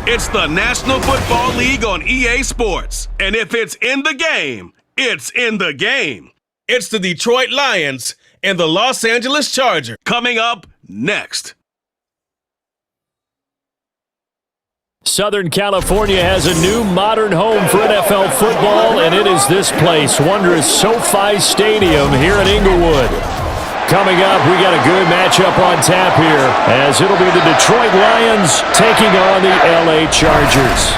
It's the National Football League on EA Sports. And if it's in the game, it's in the game. It's the Detroit Lions and the Los Angeles Chargers coming up next. Southern California has a new modern home for NFL football, and it is this place, wondrous SoFi Stadium here in Inglewood. Coming up, we got a good matchup on tap here, as it'll be the Detroit Lions taking on the LA Chargers.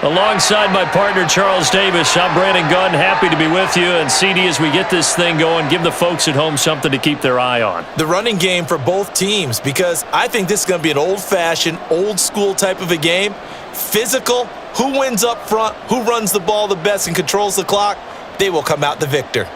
Alongside my partner, Charles Davis, I'm Brandon Gunn. Happy to be with you. And CD, as we get this thing going, give the folks at home something to keep their eye on. The running game for both teams, because I think this is going to be an old-fashioned, old-school type of a game. Physical, who wins up front, who runs the ball the best and controls the clock, they will come out the victor.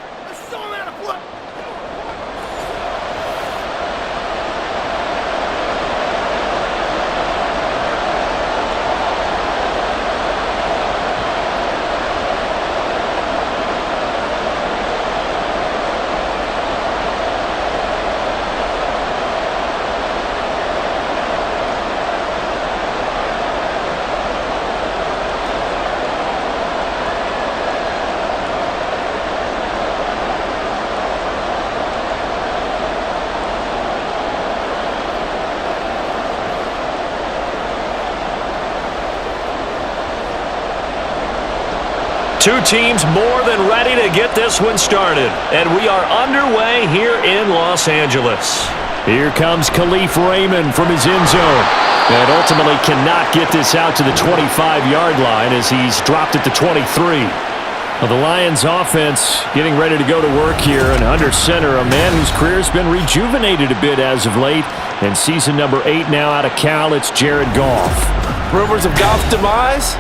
Two teams more than ready to get this one started. And we are underway here in Los Angeles. Here comes Khalif Raymond from his end zone. And ultimately cannot get this out to the 25-yard line as he's dropped it to 23. Well, the Lions offense getting ready to go to work here. And under center, a man whose career has been rejuvenated a bit as of late. And season number 8 now out of Cal, it's Jared Goff. Rumors of Goff's demise?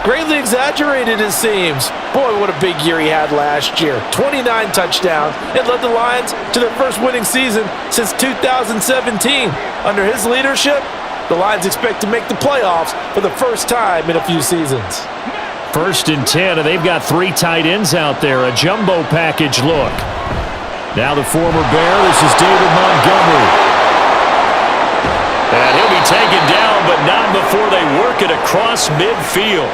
Greatly exaggerated, it seems. Boy, what a big year he had last year. 29 touchdowns and led the Lions to their first winning season since 2017. Under his leadership, the Lions expect to make the playoffs for the first time in a few seasons. 1st and 10, and they've got 3 tight ends out there. A jumbo package look. Now the former Bear, this is David Montgomery. And he'll be taken down, but not before they work it across midfield.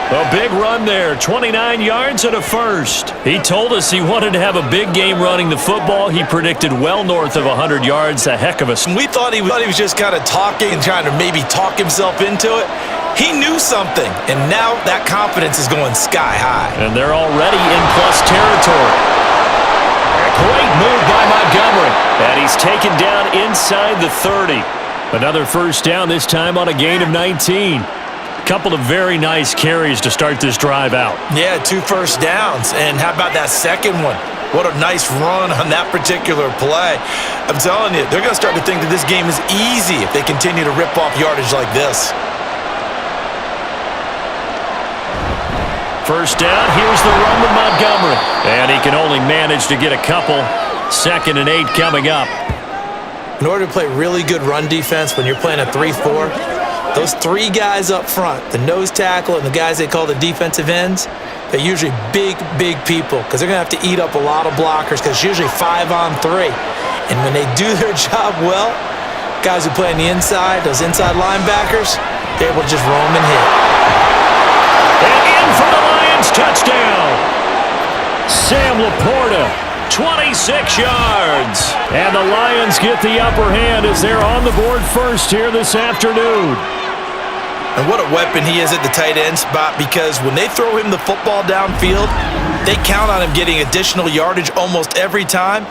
A big run there, 29 yards and a first. He told us he wanted to have a big game running the football. He predicted well north of 100 yards, a heck of a... We thought he was just kind of talking and trying to maybe talk himself into it. He knew something, and now that confidence is going sky high. And they're already in plus territory. Great move by Montgomery. And he's taken down inside the 30. Another first down, this time on a gain of 19. Couple of very nice carries to start this drive out. Yeah, 2 first downs. And how about that second one? What a nice run on that particular play. I'm telling you, they're going to start to think that this game is easy if they continue to rip off yardage like this. First down, here's the run to Montgomery. And he can only manage to get a couple. 2nd and 8 coming up. In order to play really good run defense when you're playing a 3-4, those 3 guys up front, the nose tackle and the guys they call the defensive ends, they're usually big, big people because they're going to have to eat up a lot of blockers because it's usually 5-on-3. And when they do their job well, guys who play on the inside, those inside linebackers, they're able to just roam and hit. And in for the Lions, touchdown. Sam Laporta, 26 yards. And the Lions get the upper hand as they're on the board first here this afternoon. And what a weapon he is at the tight end spot, because when they throw him the football downfield, they count on him getting additional yardage almost every time.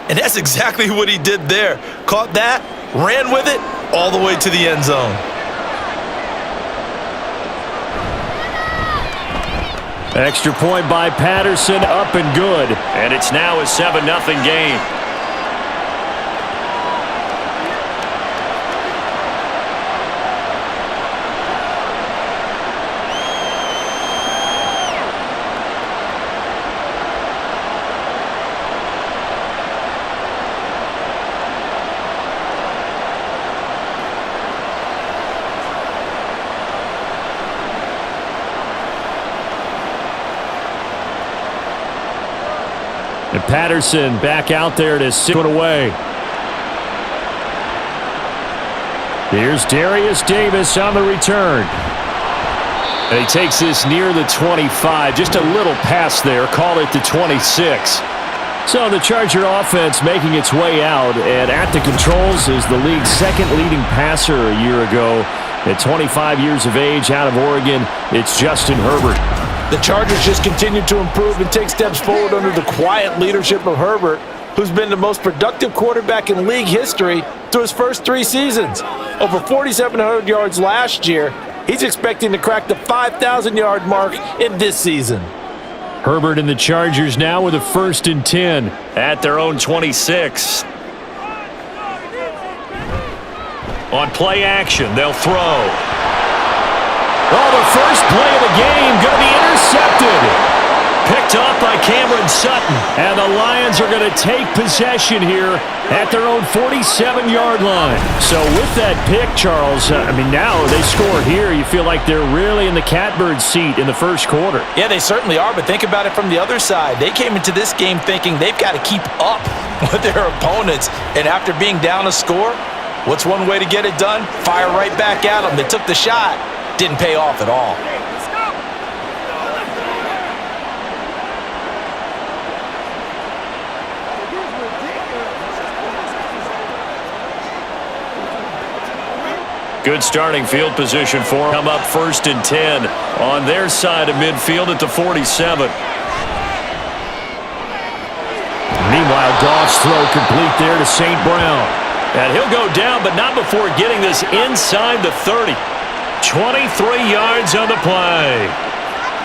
And that's exactly what he did there. Caught that, ran with it, all the way to the end zone. Extra point by Patterson, up and good. And it's now a 7-0 game. And Patterson back out there to sit it away. Here's Darius Davis on the return. And he takes this near the 25. Just a little pass there. Call it the 26. So the Charger offense making its way out, and at the controls is the league's second leading passer a year ago. At 25 years of age, out of Oregon, it's Justin Herbert. The Chargers just continue to improve and take steps forward under the quiet leadership of Herbert, who's been the most productive quarterback in league history through his first 3 seasons. Over 4,700 yards last year. He's expecting to crack the 5,000-yard mark in this season. Herbert and the Chargers now with a 1st and 10 at their own 26. On play action, they'll throw. Oh, the first play of the game going to be intercepted. Picked off by Cameron Sutton. And the Lions are going to take possession here at their own 47-yard line. So with that pick, Charles, now they score here. You feel like they're really in the catbird seat in the first quarter. Yeah, they certainly are, but think about it from the other side. They came into this game thinking they've got to keep up with their opponents. And after being down a score, what's one way to get it done? Fire right back at them. They took the shot. Didn't pay off at all. Good starting field position for them. Come up 1st and 10 on their side of midfield at the 47. Meanwhile, Goff's throw complete there to St. Brown. And he'll go down, but not before getting this inside the 30. 23 yards on the play.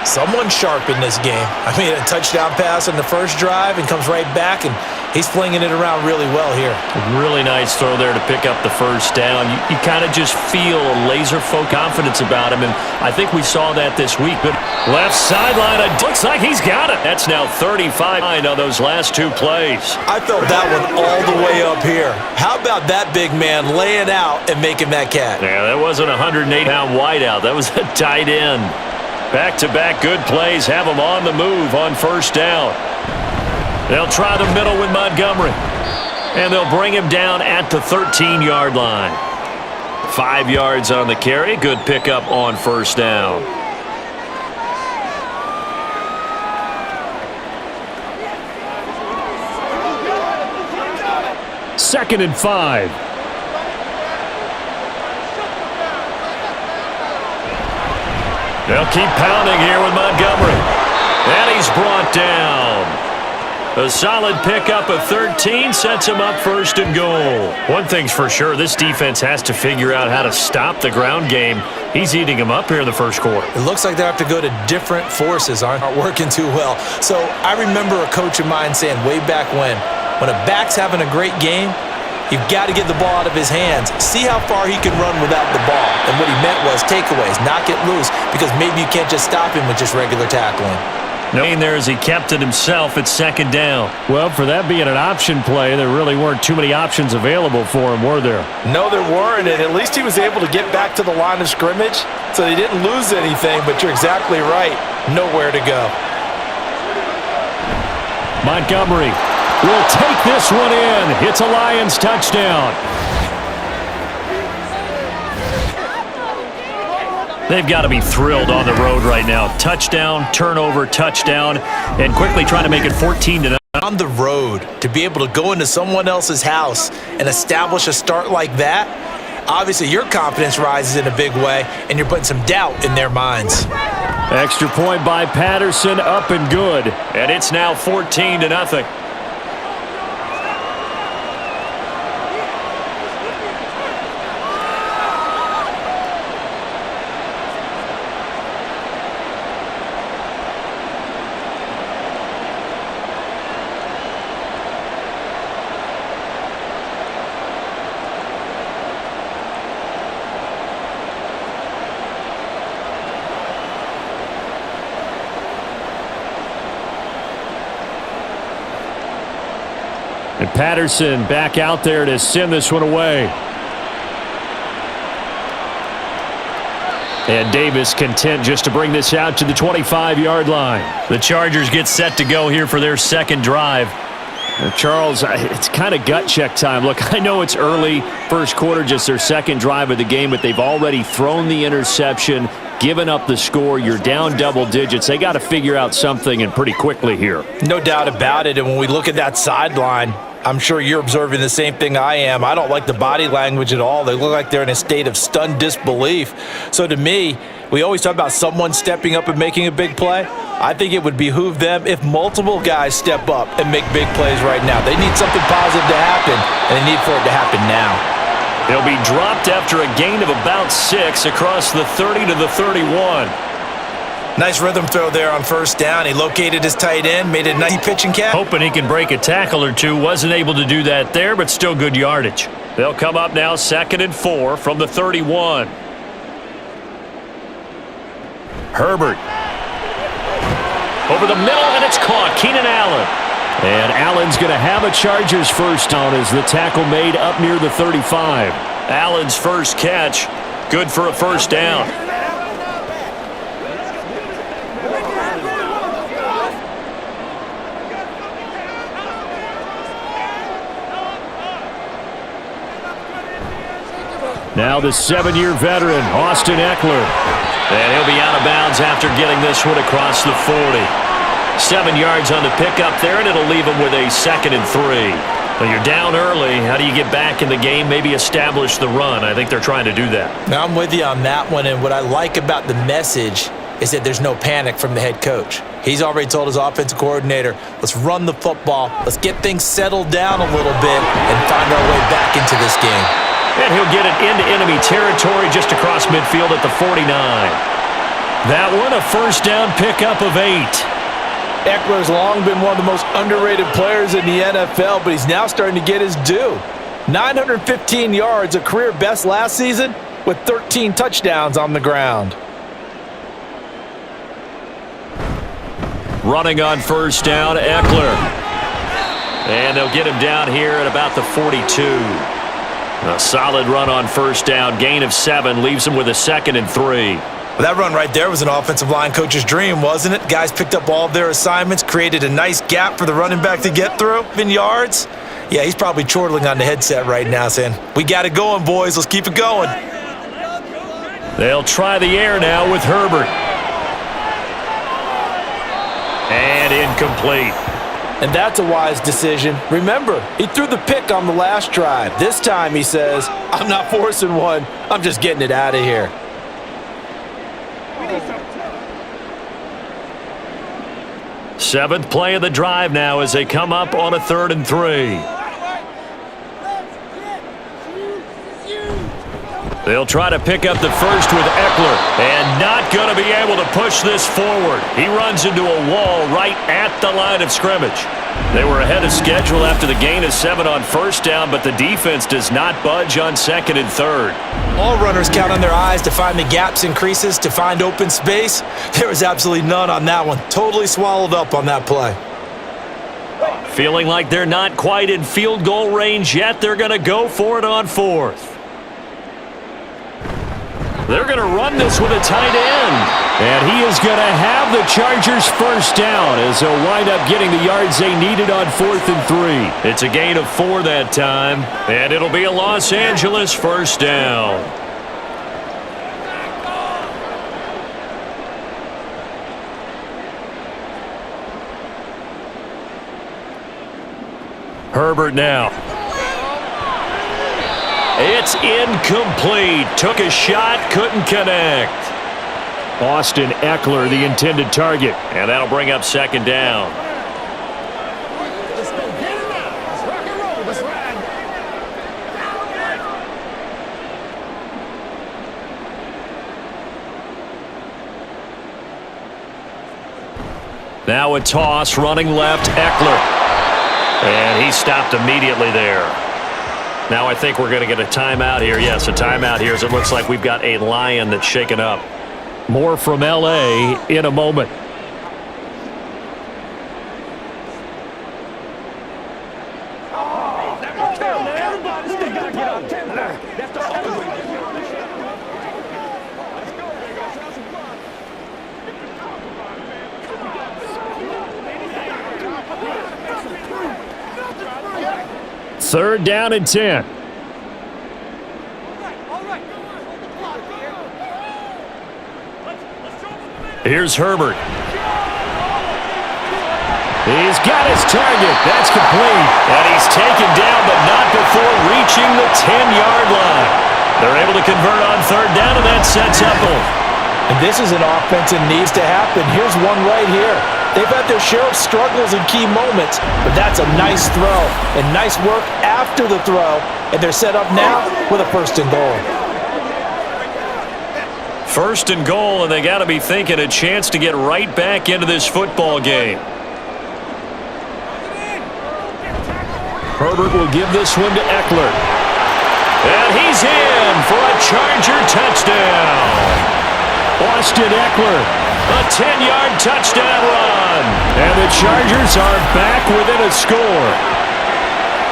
Someone sharp in this game. A touchdown pass on the first drive and comes right back, and he's flinging it around really well here. Really nice throw there to pick up the first down. You kind of just feel a laser-focused confidence about him, and I think we saw that this week. But left sideline, it looks like he's got it. That's now 35 on those last 2 plays. I felt that one all the way up here. How about that big man laying out and making that catch? Yeah, that wasn't a 108-pound wideout. That was a tight end. Back-to-back good plays have them on the move on first down. They'll try the middle with Montgomery. And they'll bring him down at the 13-yard line. 5 yards on the carry. Good pickup on first down. Second and 5. They'll keep pounding here with Montgomery. And he's brought down. A solid pickup of 13 sets him up 1st and goal. One thing's for sure, this defense has to figure out how to stop the ground game. He's eating them up here in the first quarter. It looks like they have to go to different forces, aren't working too well. So I remember a coach of mine saying way back when a back's having a great game, you've got to get the ball out of his hands. See how far he can run without the ball. And what he meant was takeaways, knock it loose, because maybe you can't just stop him with just regular tackling. No, there as he kept it himself at 2nd down. Well, for that being an option play, there really weren't too many options available for him, were there? No, there weren't, and at least he was able to get back to the line of scrimmage, so he didn't lose anything, but you're exactly right. Nowhere to go. Montgomery will take this one in. It's a Lions touchdown. They've got to be thrilled on the road right now. Touchdown, turnover, touchdown, and quickly trying to make it 14-0. On the road, to be able to go into someone else's house and establish a start like that, obviously your confidence rises in a big way, and you're putting some doubt in their minds. Extra point by Patterson, up and good. And it's now 14-0. And Patterson back out there to send this one away. And Davis content just to bring this out to the 25-yard line. The Chargers get set to go here for their second drive. Charles, it's kind of gut check time. Look, I know it's early, first quarter, just their second drive of the game, but they've already thrown the interception, given up the score. You're down double digits. They got to figure out something, and pretty quickly here. No doubt about it, and when we look at that sideline, I'm sure you're observing the same thing I am. I don't like the body language at all. They look like they're in a state of stunned disbelief. So to me, we always talk about someone stepping up and making a big play. I think it would behoove them if multiple guys step up and make big plays right now. They need something positive to happen, and they need for it to happen now. He'll be dropped after a gain of about 6 across the 30 to the 31. Nice rhythm throw there on first down. He located his tight end, made a nice pitch and catch. Hoping he can break a tackle or two. Wasn't able to do that there, but still good yardage. They'll come up now 2nd and 4 from the 31. Herbert. Over the middle, and it's caught. Keenan Allen. And Allen's going to have a Chargers first down as the tackle made up near the 35. Allen's first catch, good for a first down. Now the 7-year veteran, Austin Eckler. And he'll be out of bounds after getting this one across the 40. 7 yards on the pickup there, and it'll leave him with a 2nd and 3. Well, you're down early. How do you get back in the game, maybe establish the run? I think they're trying to do that. Now I'm with you on that one, and what I like about the message is that there's no panic from the head coach. He's already told his offensive coordinator, let's run the football, let's get things settled down a little bit, and find our way back into this game. And he'll get it into enemy territory just across midfield at the 49. That one, a first down pickup of 8. Eckler's long been one of the most underrated players in the NFL, but he's now starting to get his due. 915 yards, a career best last season, with 13 touchdowns on the ground. Running on first down, Eckler. And they'll get him down here at about the 42. A solid run on first down, gain of 7, leaves him with a 2nd and 3. Well, that run right there was an offensive line coach's dream, wasn't it? Guys picked up all of their assignments, created a nice gap for the running back to get through in yards. Yeah, he's probably chortling on the headset right now saying, we got it going, boys. Let's keep it going. They'll try the air now with Herbert. And incomplete. And that's a wise decision. Remember, he threw the pick on the last drive. This time he says, I'm not forcing one. I'm just getting it out of here. Seventh play of the drive now as they come up on a 3rd and 3. They'll try to pick up the first with Eckler, and not going to be able to push this forward. He runs into a wall right at the line of scrimmage. They were ahead of schedule after the gain of 7 on first down, but the defense does not budge on 2nd and 3rd. All runners count on their eyes to find the gaps and creases, to find open space. There was absolutely none on that one. Totally swallowed up on that play. Feeling like they're not quite in field goal range yet, they're going to go for it on 4th. They're going to run this with a tight end. And he is going to have the Chargers first down as they'll wind up getting the yards they needed on 4th and 3. It's a gain of 4 that time, and it'll be a Los Angeles first down. Herbert now. It's incomplete. Took a shot, couldn't connect. Austin Eckler, the intended target. And that'll bring up 2nd down. Now a toss, running left, Eckler. And he stopped immediately there. Now I think we're going to get a timeout here. Yes, a timeout here as it looks like we've got a Lion that's shaken up. More from L.A. in a moment. 3rd down and 10. Here's Herbert. He's got his target. That's complete. And he's taken down, but not before reaching the 10-yard line. They're able to convert on 3rd down, and that sets up them. And this is an offense that needs to happen. Here's one right here. They've had their share of struggles in key moments, but that's a nice throw and nice work after the throw. And they're set up now with a 1st and goal. 1st and goal, and they got to be thinking a chance to get right back into this football game. Herbert will give this one to Eckler. And he's in for a Charger touchdown. Austin Eckler, a 10-yard touchdown run. And the Chargers are back within a score.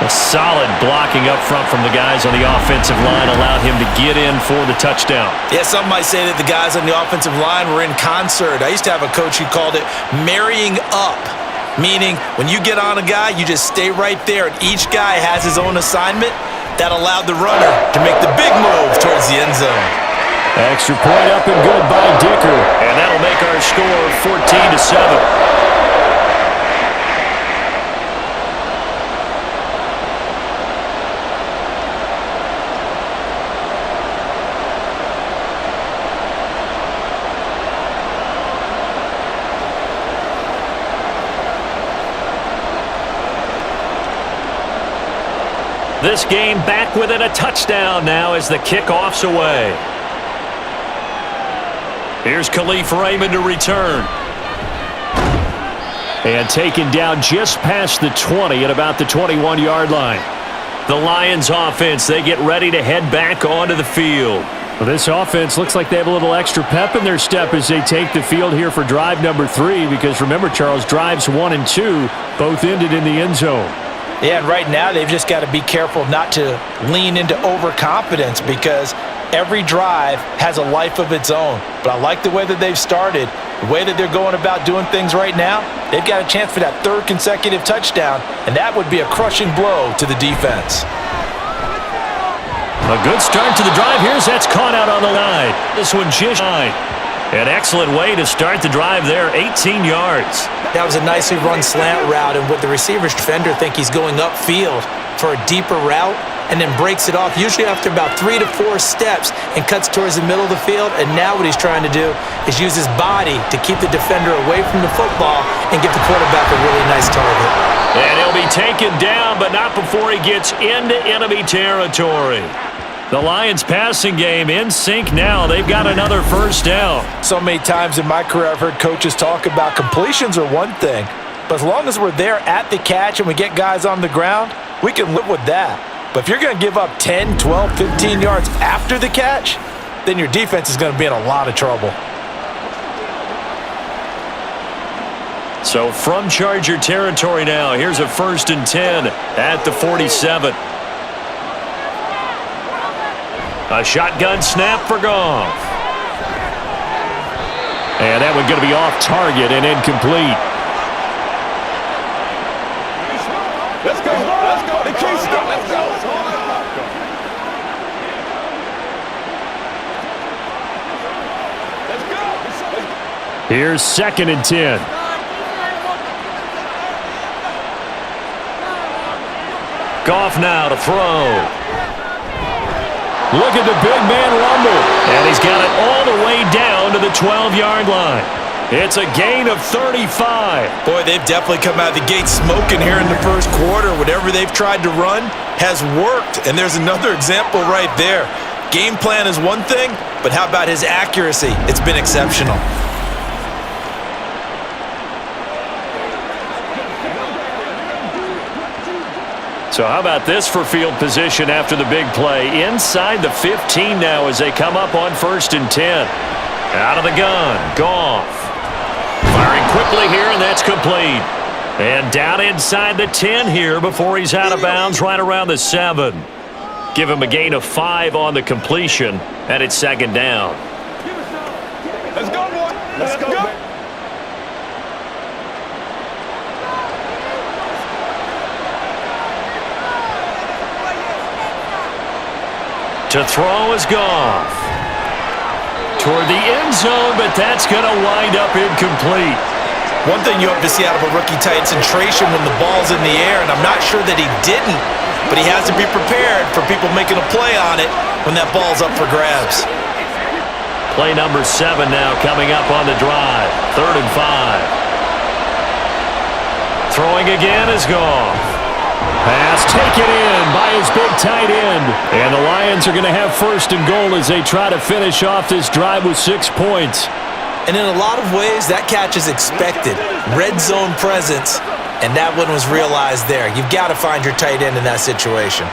A solid blocking up front from the guys on the offensive line allowed him to get in for the touchdown. Yeah, some might say that the guys on the offensive line were in concert. I used to have a coach who called it marrying up, meaning when you get on a guy, you just stay right there, and each guy has his own assignment. That allowed the runner to make the big move towards the end zone. Extra point up and good by Dicker. And that'll make our score 14-7. This game back within a touchdown now as the kickoff's away. Here's Khalif Raymond to return. And taken down just past the 20 at about the 21-yard line. The Lions offense, they get ready to head back onto the field. Well, this offense looks like they have a little extra pep in their step as they take the field here for drive number 3, because remember, Charles, drives 1 and 2 both ended in the end zone. Yeah, and right now they've just got to be careful not to lean into overconfidence, because every drive has a life of its own. But I like the way that they've started, the way that they're going about doing things right now. They've got a chance for that 3rd consecutive touchdown, and that would be a crushing blow to the defense. A good start to the drive. That's caught out on the line. This one just fine. An excellent way to start the drive there, 18 yards. That was a nicely run slant route, and with the receiver's defender think he's going upfield for a deeper route, and then breaks it off, usually after about 3 to 4 steps, and cuts towards the middle of the field. And now what he's trying to do is use his body to keep the defender away from the football and give the quarterback a really nice target. And he'll be taken down, but not before he gets into enemy territory. The Lions passing game in sync now. They've got another 1st down. So many times in my career I've heard coaches talk about completions are one thing, but as long as we're there at the catch and we get guys on the ground, we can live with that. But if you're going to give up 10, 12, 15 yards after the catch, then your defense is going to be in a lot of trouble. So from Charger territory now, here's a 1st and 10 at the 47. A shotgun snap for Goff. And that one going to be off target and incomplete. Let's go. Let's go. They can't stop. Let's go. Let's go. Here's 2nd and 10. Goff now to throw. Look at the big man rumble. And he's got it all the way down to the 12-yard line. It's a gain of 35. Boy, they've definitely come out of the gate smoking here in the 1st quarter. Whatever they've tried to run has worked. And there's another example right there. Game plan is one thing, but how about his accuracy? It's been exceptional. So how about this for field position after the big play? Inside the 15 now as they come up on 1st and 10. Out of the gun, Goff. Firing quickly here, and that's complete. And down inside the 10 here before he's out of bounds right around the 7. Give him a gain of 5 on the completion, and it's 2nd down. Let's go, boy. Let's go. To throw is Goff. Toward the end zone, but that's going to wind up incomplete. One thing you hope to see out of a rookie tight centration when the ball's in the air, and I'm not sure that he didn't, but he has to be prepared for people making a play on it when that ball's up for grabs. Play number 7 now coming up on the drive. 3rd and 5. Throwing again is Goff. Pass taken in by his big tight end. And the Lions are going to have 1st and goal as they try to finish off this drive with 6 points. And in a lot of ways, that catch is expected. Red zone presence, and that one was realized there. You've got to find your tight end in that situation.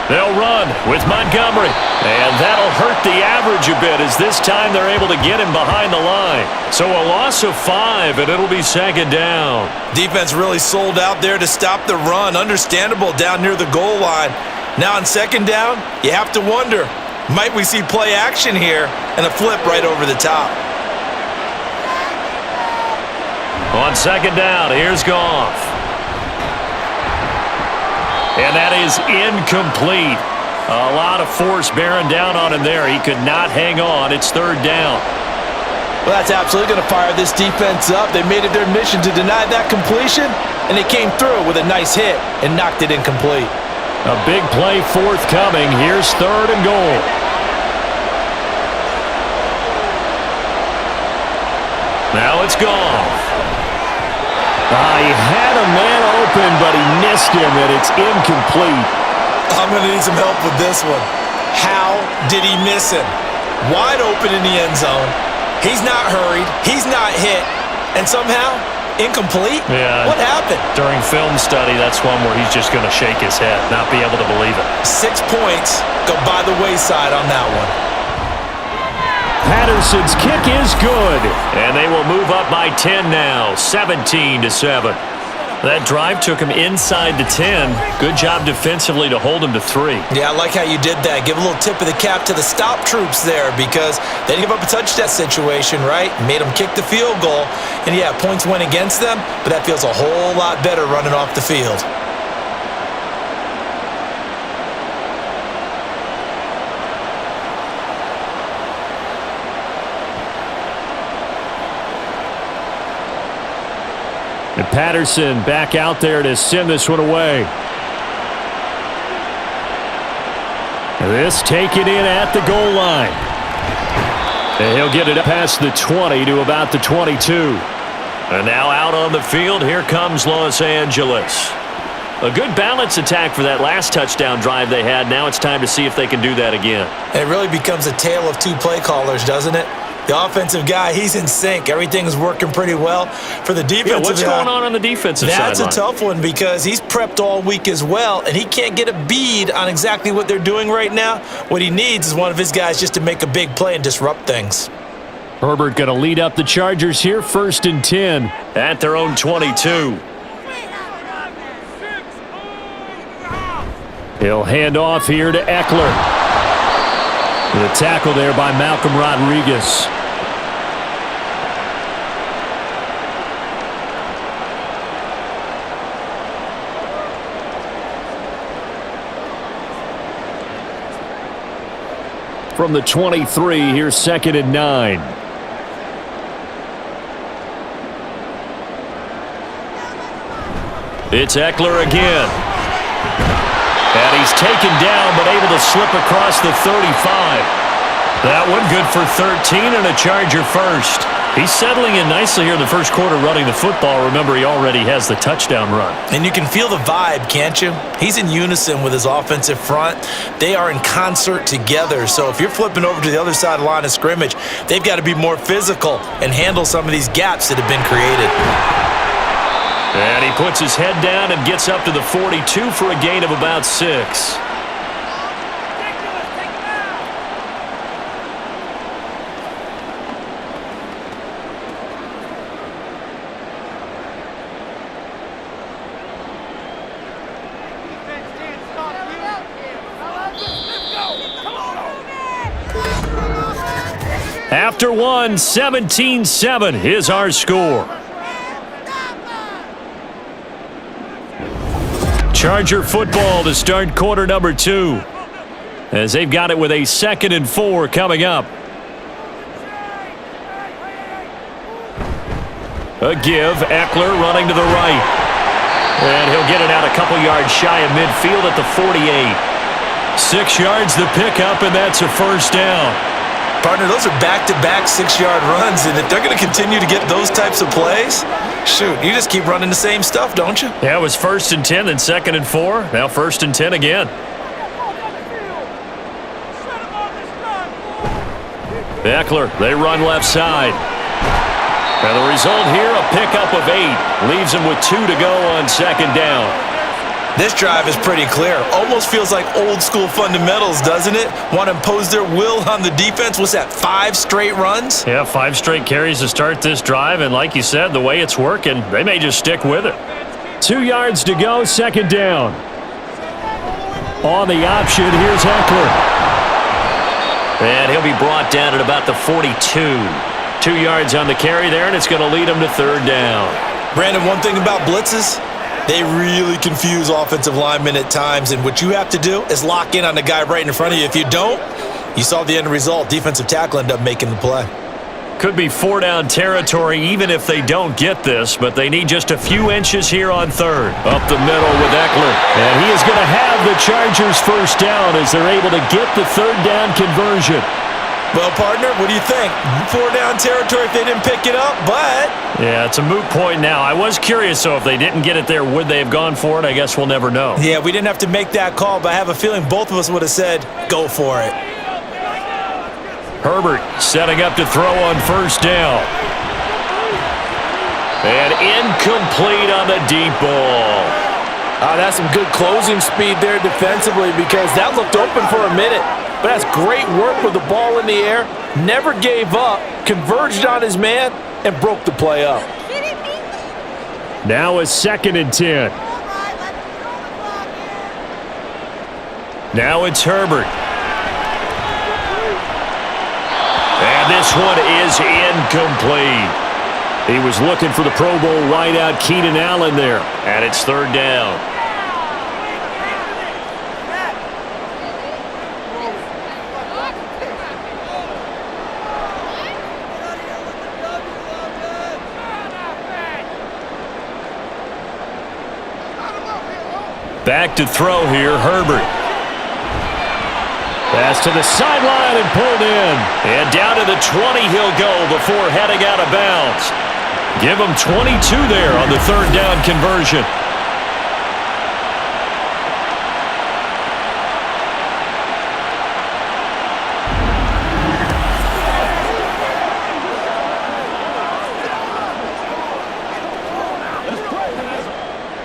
They'll run with Montgomery. And that'll hurt the average a bit as this time they're able to get him behind the line. So a loss of 5, and it'll be 2nd down. Defense really sold out there to stop the run. Understandable down near the goal line. Now on 2nd down, you have to wonder, might we see play action here and a flip right over the top? On 2nd down, here's Goff. And that is incomplete. A lot of force bearing down on him there. He could not hang on. It's 3rd down. Well, that's absolutely going to fire this defense up. They made it their mission to deny that completion, and they came through with a nice hit and knocked it incomplete. A big play forthcoming. Here's 3rd and goal. Now it's Goff. He had a man open, but he missed him, and it's incomplete. I'm going to need some help with this one. How did he miss him? Wide open in the end zone. He's not hurried. He's not hit. And somehow, incomplete? Yeah. What happened? During film study, that's one where he's just going to shake his head, not be able to believe it. 6 points go by the wayside on that one. Patterson's kick is good, and they will move up by 10 now, 17-7. That drive took him inside the 10. Good job defensively to hold him to 3. Yeah, I like how you did that. Give a little tip of the cap to the stop troops there because they didn't give up a touchdown situation, right? Made them kick the field goal. And yeah, points went against them, but that feels a whole lot better running off the field. And Patterson back out there to send this one away. This taken in at the goal line. And he'll get it up past the 20 to about the 22. And now out on the field, here comes Los Angeles. A good balance attack for that last touchdown drive they had. Now it's time to see if they can do that again. It really becomes a tale of 2 play callers, doesn't it? The offensive guy, he's in sync. Everything's working pretty well. For the defensive guy, what's going on the defensive side? That's a tough one because he's prepped all week as well, and he can't get a bead on exactly what they're doing right now. What he needs is one of his guys just to make a big play and disrupt things. Herbert going to lead up the Chargers here, 1st and 10 at their own 22. He'll hand off here to Eckler. The tackle there by Malcolm Rodriguez. From the 23, here's 2nd and 9. It's Eckler again. And he's taken down, but able to slip across the 35. That one good for 13 and a Charger first. He's settling in nicely here in the first quarter running the football. Remember, he already has the touchdown run. And you can feel the vibe, can't you? He's in unison with his offensive front. They are in concert together. So if you're flipping over to the other side of the line of scrimmage, they've got to be more physical and handle some of these gaps that have been created. And he puts his head down and gets up to the 42 for a gain of about 6. After one, 17-7 is our score. Charger football to start quarter number 2. As they've got it with a 2nd and 4 coming up. A give. Eckler running to the right. And he'll get it out a couple yards shy of midfield at the 48. 6 yards the pickup, and that's a first down. Partner, those are back-to-back 6-yard runs, and if they're going to continue to get those types of plays, shoot, you just keep running the same stuff, don't you? Yeah, it was 1st and 10, then 2nd and 4. Now 1st and 10 again. Eckler, they run left side. And the result here, a pickup of 8. Leaves him with 2 to go on 2nd down. This drive is pretty clear. Almost feels like old school fundamentals, doesn't it? Want to impose their will on the defense. What's that, 5 straight runs? Yeah, 5 straight carries to start this drive. And like you said, the way it's working, they may just stick with it. 2 yards to go, 2nd down. On the option, here's Eckler. And he'll be brought down at about the 42. 2 yards on the carry there, and it's going to lead him to 3rd down. Brandon, one thing about blitzes, they really confuse offensive linemen at times, and what you have to do is lock in on the guy right in front of you. If you don't, you saw the end result. Defensive tackle ended up making the play. Could be 4-down territory even if they don't get this, but they need just a few inches here on 3rd. Up the middle with Eckler. And he is going to have the Chargers first down as they're able to get the 3rd down conversion. Well, partner, what do you think? 4-down territory if they didn't pick it up, but... Yeah, it's a moot point now. I was curious, so if they didn't get it there, would they have gone for it? I guess we'll never know. Yeah, we didn't have to make that call, but I have a feeling both of us would have said, go for it. Herbert setting up to throw on 1st down. And incomplete on the deep ball. That's some good closing speed there defensively because that looked open for a minute. But that's great work with the ball in the air. Never gave up, converged on his man, and broke the play up. Now a 2nd and 10. Now it's Herbert. And this one is incomplete. He was looking for the Pro Bowl wideout Keenan Allen there. And it's 3rd down. Back to throw here, Herbert. Pass to the sideline and pulled in. And down to the 20 he'll go before heading out of bounds. Give him 22 there on the 3rd down conversion.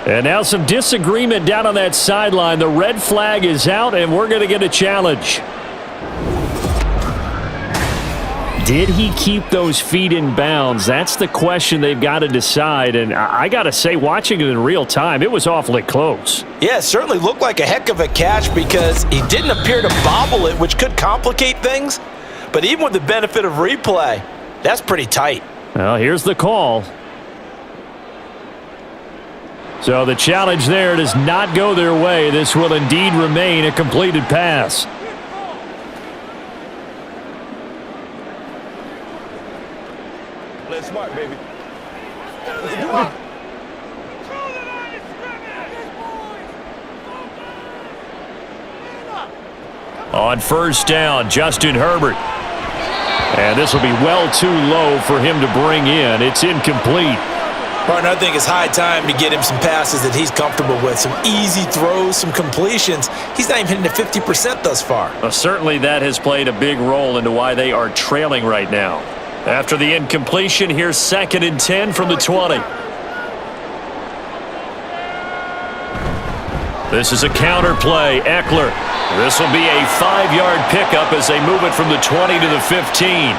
And now some disagreement down on that sideline. The red flag is out, and we're going to get a challenge. Did he keep those feet in bounds? That's the question they've got to decide. And I got to say, watching it in real time, it was awfully close. Yeah, it certainly looked like a heck of a catch because he didn't appear to bobble it, which could complicate things. But even with the benefit of replay, that's pretty tight. Well, here's the call. So the challenge there does not go their way. This will indeed remain a completed pass. Play smart, baby. On 1st down, Justin Herbert. And this will be well too low for him to bring in. It's incomplete. Partner, I think it's high time to get him some passes that he's comfortable with. Some easy throws, some completions. He's not even hitting the 50% thus far. Well, certainly that has played a big role into why they are trailing right now. After the incompletion, here's 2nd and 10 from the 20. This is a counter play. Eckler. This will be a 5-yard pickup as they move it from the 20 to the 15.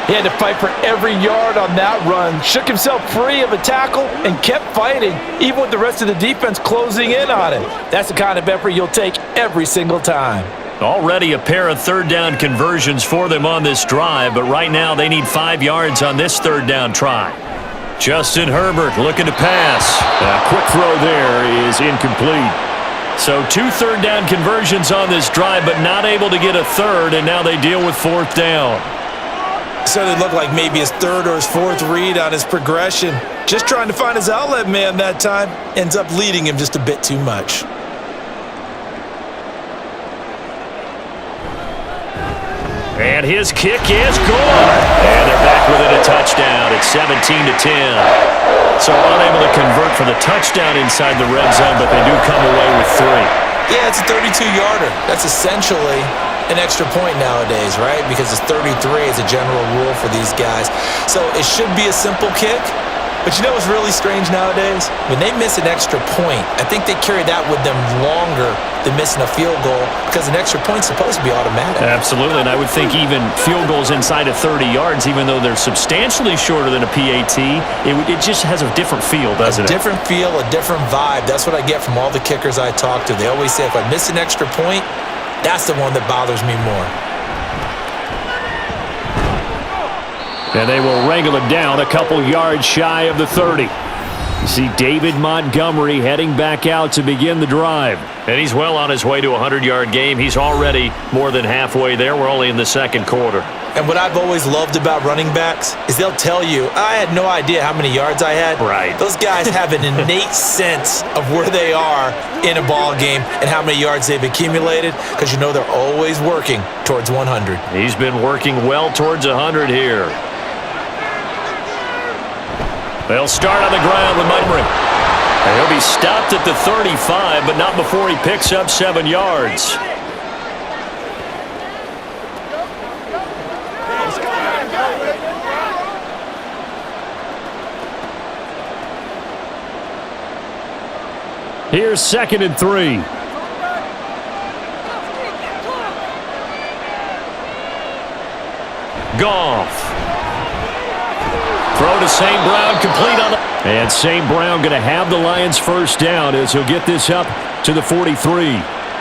He had to fight for every yard on that run, shook himself free of a tackle, and kept fighting, even with the rest of the defense closing in on him. That's the kind of effort you'll take every single time. Already a pair of 3rd down conversions for them on this drive, but right now they need 5 yards on this 3rd down try. Justin Herbert looking to pass. A quick throw there is incomplete. So 2 third-down conversions on this drive, but not able to get a third, and now they deal with 4th down. So it looked like maybe his 3rd or his 4th read on his progression. Just trying to find his outlet man that time. Ends up leading him just a bit too much. And his kick is good. And they're back within a touchdown. It's 17-10. So unable to convert for the touchdown inside the red zone, but they do come away with 3. Yeah, it's a 32-yarder. That's essentially an extra point nowadays, right? Because it's 33 as a general rule for these guys. So it should be a simple kick. But you know what's really strange nowadays? When they miss an extra point, I think they carry that with them longer than missing a field goal because an extra point's supposed to be automatic. Absolutely, and I would think even field goals inside of 30 yards, even though they're substantially shorter than a PAT, it just has a different feel, doesn't it? A different feel, a different vibe. That's what I get from all the kickers I talk to. They always say if I miss an extra point, that's the one that bothers me more. And they will wrangle him down a couple yards shy of the 30. You see David Montgomery heading back out to begin the drive. And he's well on his way to a 100-yard game. He's already more than halfway there. We're only in the 2nd quarter. And what I've always loved about running backs is they'll tell you, I had no idea how many yards I had. Right. Those guys have an innate sense of where they are in a ball game and how many yards they've accumulated because you know they're always working towards 100. He's been working well towards 100 here. They'll start on the ground with Montgomery. And he'll be stopped at the 35, but not before he picks up 7 yards. Here's 2nd and 3. Goff. Throw to St. Brown, complete on the... And St. Brown going to have the Lions 1st down as he'll get this up to the 43.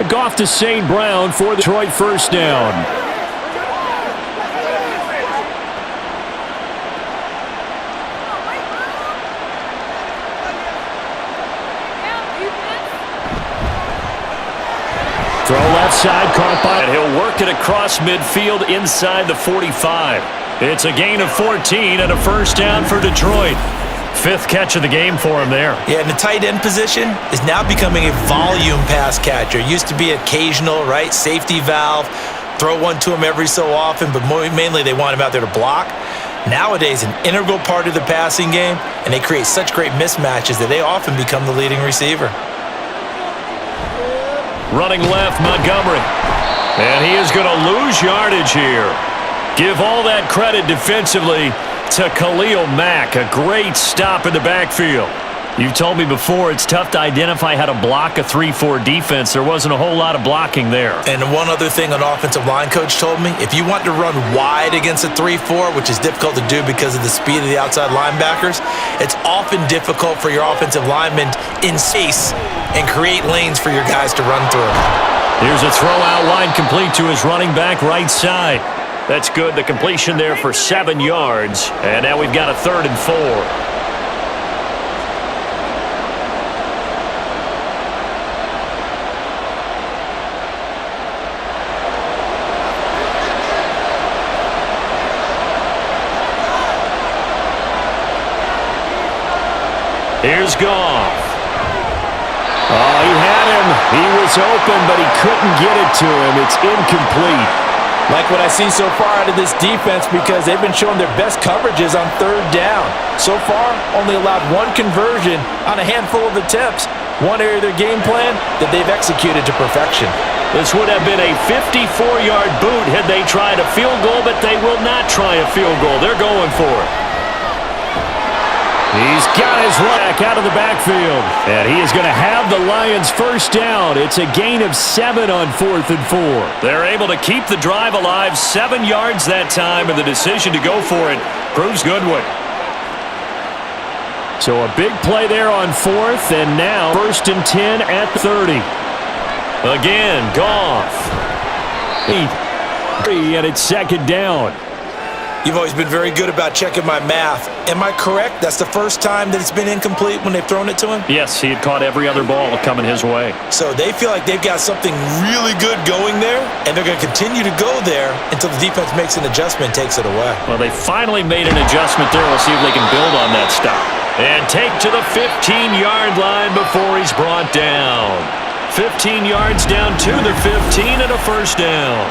Goff to St. Brown for the Detroit 1st down. Throw left side, caught by... And he'll work it across midfield inside the 45. It's a gain of 14 and a 1st down for Detroit. 5th catch of the game for him there. Yeah, and the tight end position is now becoming a volume pass catcher. It used to be occasional, right? Safety valve, throw one to him every so often, but mainly they want him out there to block. Nowadays, an integral part of the passing game, and they create such great mismatches that they often become the leading receiver. Running left, Montgomery. And he is going to lose yardage here. Give all that credit defensively to Khalil Mack. A great stop in the backfield. You've told me before it's tough to identify how to block a 3-4 defense. There wasn't a whole lot of blocking there. And one other thing an offensive line coach told me, if you want to run wide against a 3-4, which is difficult to do because of the speed of the outside linebackers, it's often difficult for your offensive linemen in space and create lanes for your guys to run through. Here's a throw out line complete to his running back right side. That's good. The completion there for 7 yards. And now we've got a 3rd and 4. Here's Goff. Oh, he had him. He was open, but he couldn't get it to him. It's incomplete. Like what I see so far out of this defense because they've been showing their best coverages on 3rd down. So far, only allowed 1 conversion on a handful of attempts. One area of their game plan that they've executed to perfection. This would have been a 54-yard boot had they tried a field goal, but they will not try a field goal. They're going for it. He's got his back out of the backfield. And he is going to have the Lions 1st down. It's a gain of 7 on 4th and 4. They're able to keep the drive alive, 7 yards that time, and the decision to go for it proves Goodwin. So a big play there on 4th, and now 1st and 10 at 30. Again, Goff. And it's 2nd down. You've always been very good about checking my math. Am I correct? That's the first time that it's been incomplete when they've thrown it to him? Yes, he had caught every other ball coming his way. So they feel like they've got something really good going there, and they're going to continue to go there until the defense makes an adjustment and takes it away. Well, they finally made an adjustment there. We'll see if they can build on that stop. And take to the 15-yard line before he's brought down. 15 yards down to the 15 and a first down.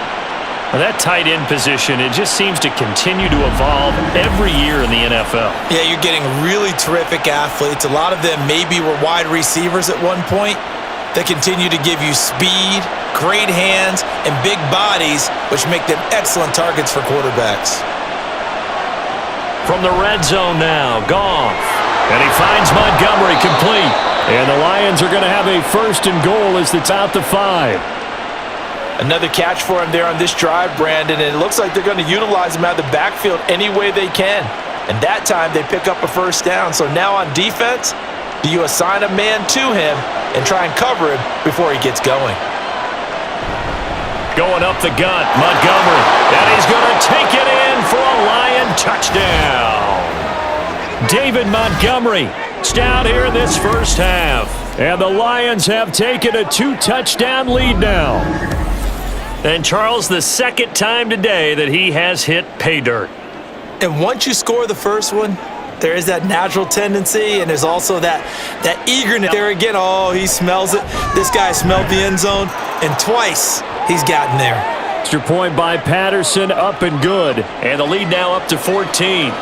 Well, that tight end position, it just seems to continue to evolve every year in the NFL. Yeah, you're getting really terrific athletes. A lot of them maybe were wide receivers at one point. They continue to give you speed, great hands, and big bodies, which make them excellent targets for quarterbacks. From the red zone now, Goff. And he finds Montgomery complete. And the Lions are going to have a first and goal as it's out to 5. Another catch for him there on this drive, Brandon, and it looks like they're going to utilize him out of the backfield any way they can. And that time they pick up a first down. So now on defense, do you assign a man to him and try and cover him before he gets going? Going up the gut, Montgomery. And he's going to take it in for a Lion touchdown. David Montgomery down here in this first half. And the Lions have taken a 2-touchdown lead now. And Charles, the second time today that he has hit pay dirt. And once you score the first one, there is that natural tendency, and there's also that eagerness. There again, oh, he smells it. This guy smelled the end zone, and twice he's gotten there. Extra point by Patterson, up and good. And the lead now up to 14.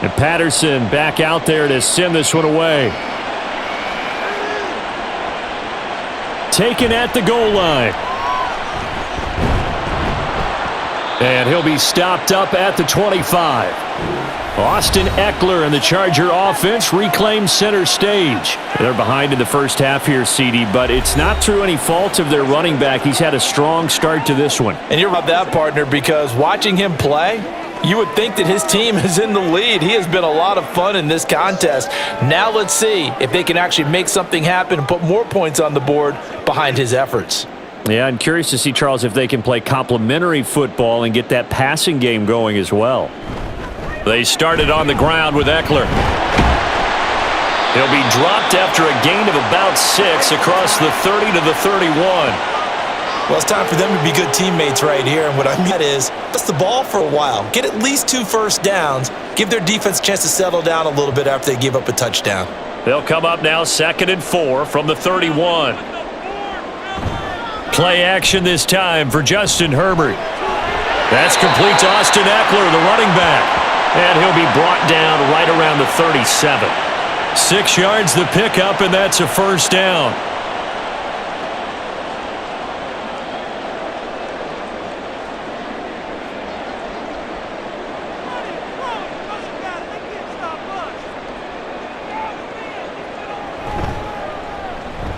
And Patterson back out there to send this one away. Taken at the goal line. And he'll be stopped up at the 25. Austin Eckler and the Charger offense reclaim center stage. They're behind in the first half here, CD, but it's not through any fault of their running back. He's had a strong start to this one. And you're about that, partner, because watching him play, you would think that his team is in the lead. He has been a lot of fun in this contest. Now let's see if they can actually make something happen and put more points on the board behind his efforts. Yeah, I'm curious to see, Charles, if they can play complementary football and get that passing game going as well. They started on the ground with Eckler. He'll be dropped after a gain of about 6 across the 30 to the 31. Well, it's time for them to be good teammates right here. And what I mean is, pass the ball for a while. Get at least 2 first downs. Give their defense a chance to settle down a little bit after they give up a touchdown. They'll come up now 2nd and 4 from the 31. Play action this time for Justin Herbert. That's complete to Austin Eckler, the running back. And he'll be brought down right around the 37. 6 yards the pickup, and that's a first down.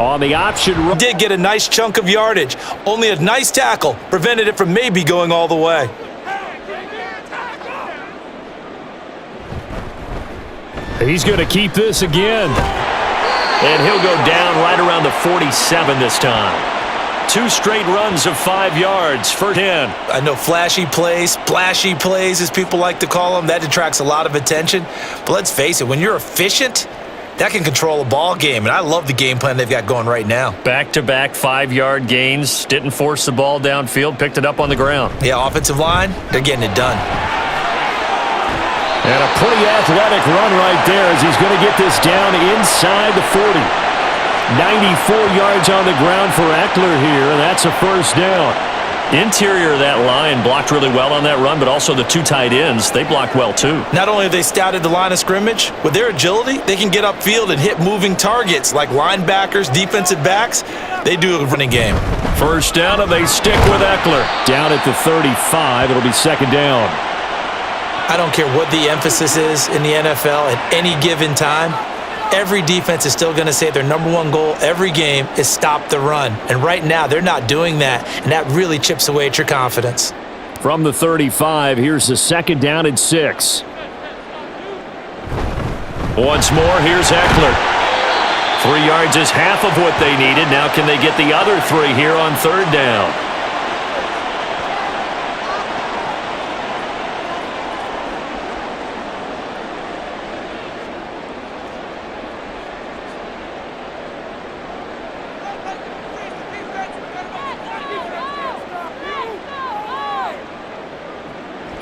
On the option run. Did get a nice chunk of yardage. Only a nice tackle prevented it from maybe going all the way. He's going to keep this again. And he'll go down right around the 47 this time. 2 straight runs of 5 yards. First 10. I know flashy plays, splashy plays, as people like to call them, that attracts a lot of attention. But let's face it, when you're efficient, that can control a ball game, and I love the game plan they've got going right now. Back-to-back 5-yard gains. Didn't force the ball downfield. Picked it up on the ground. Yeah, offensive line, they're getting it done. And a pretty athletic run right there as he's going to get this down inside the 40. 94 yards on the ground for Eckler here, and that's a first down. Interior of that line blocked really well on that run, but also the 2 tight ends, they blocked well too. Not only have they scouted the line of scrimmage, with their agility, they can get upfield and hit moving targets like linebackers, defensive backs. They do a running game. First down, and they stick with Eckler. Down at the 35, it'll be second down. I don't care what the emphasis is in the NFL at any given time. every defense is still going to say their number one goal every game is stop the run. And right now, they're not doing that, and that really chips away at your confidence. From the 35, here's the 2nd down and 6. Once more, here's Eckler. 3 yards is half of what they needed. Now can they get the other 3 here on 3rd down?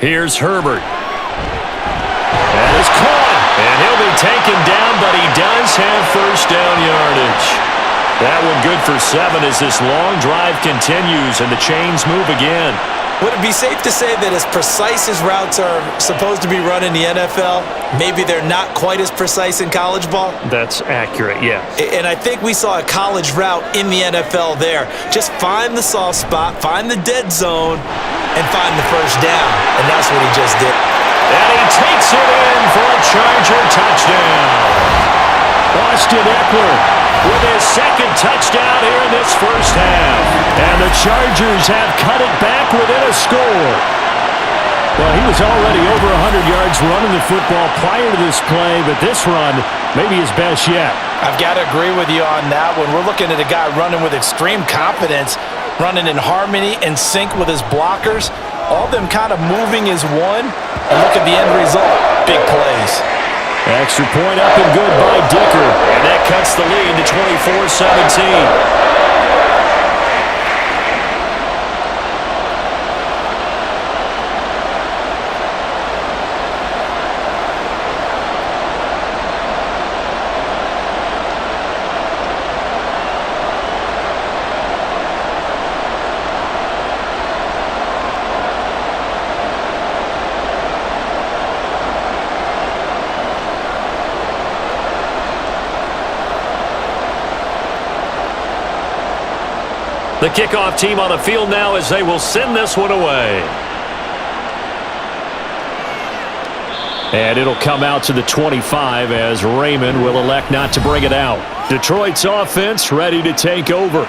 Here's Herbert. That is caught. And he'll be taken down, but he does have 1st down yardage. That one good for 7 as this long drive continues and the chains move again. Would it be safe to say that as precise as routes are supposed to be run in the NFL, maybe they're not quite as precise in college ball? That's accurate, yes. And I think we saw a college route in the NFL there. Just find the soft spot, find the dead zone, and find the 1st down. And that's what he just did. And he takes it in for a Charger touchdown. Austin Eckler with his 2nd touchdown here in this 1st half. And the Chargers have cut it back within a score. Well, he was already over 100 yards running the football prior to this play, but this run may be his best yet. I've got to agree with you on that one. We're looking at a guy running with extreme confidence, running in harmony and sync with his blockers. All of them kind of moving as one. And look at the end result. Big plays. Extra point up and good by Dicker. And that cuts the lead to 24-17. The kickoff team on the field now as they will send this one away. And it'll come out to the 25 as Raymond will elect not to bring it out. Detroit's offense ready to take over.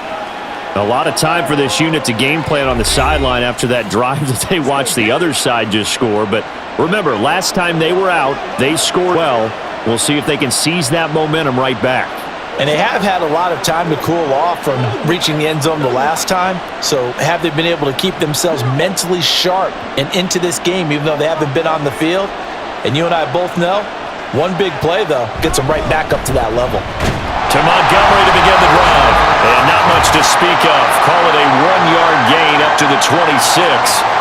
A lot of time for this unit to game plan on the sideline after that drive that they watched the other side just score. But remember, last time they were out, they scored well. We'll see if they can seize that momentum right back. And they have had a lot of time to cool off from reaching the end zone the last time. So have they been able to keep themselves mentally sharp and into this game, even though they haven't been on the field? And you and I both know, one big play, though, gets them right back up to that level. To Montgomery to begin the drive. And not much to speak of. Call it a 1-yard gain up to the 26.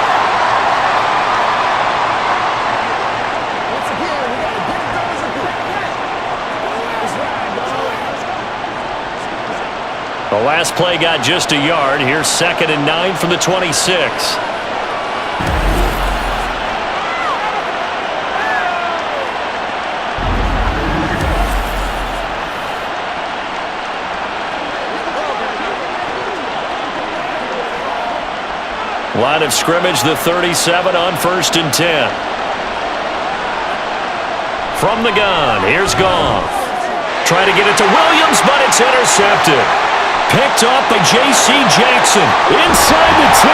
The last play got just a yard. Here's 2nd and 9 from the 26. Line of scrimmage, the 37 on 1st and 10. From the gun, here's Goff. Trying to get it to Williams, but it's intercepted. Picked up by J.C. Jackson inside the 10.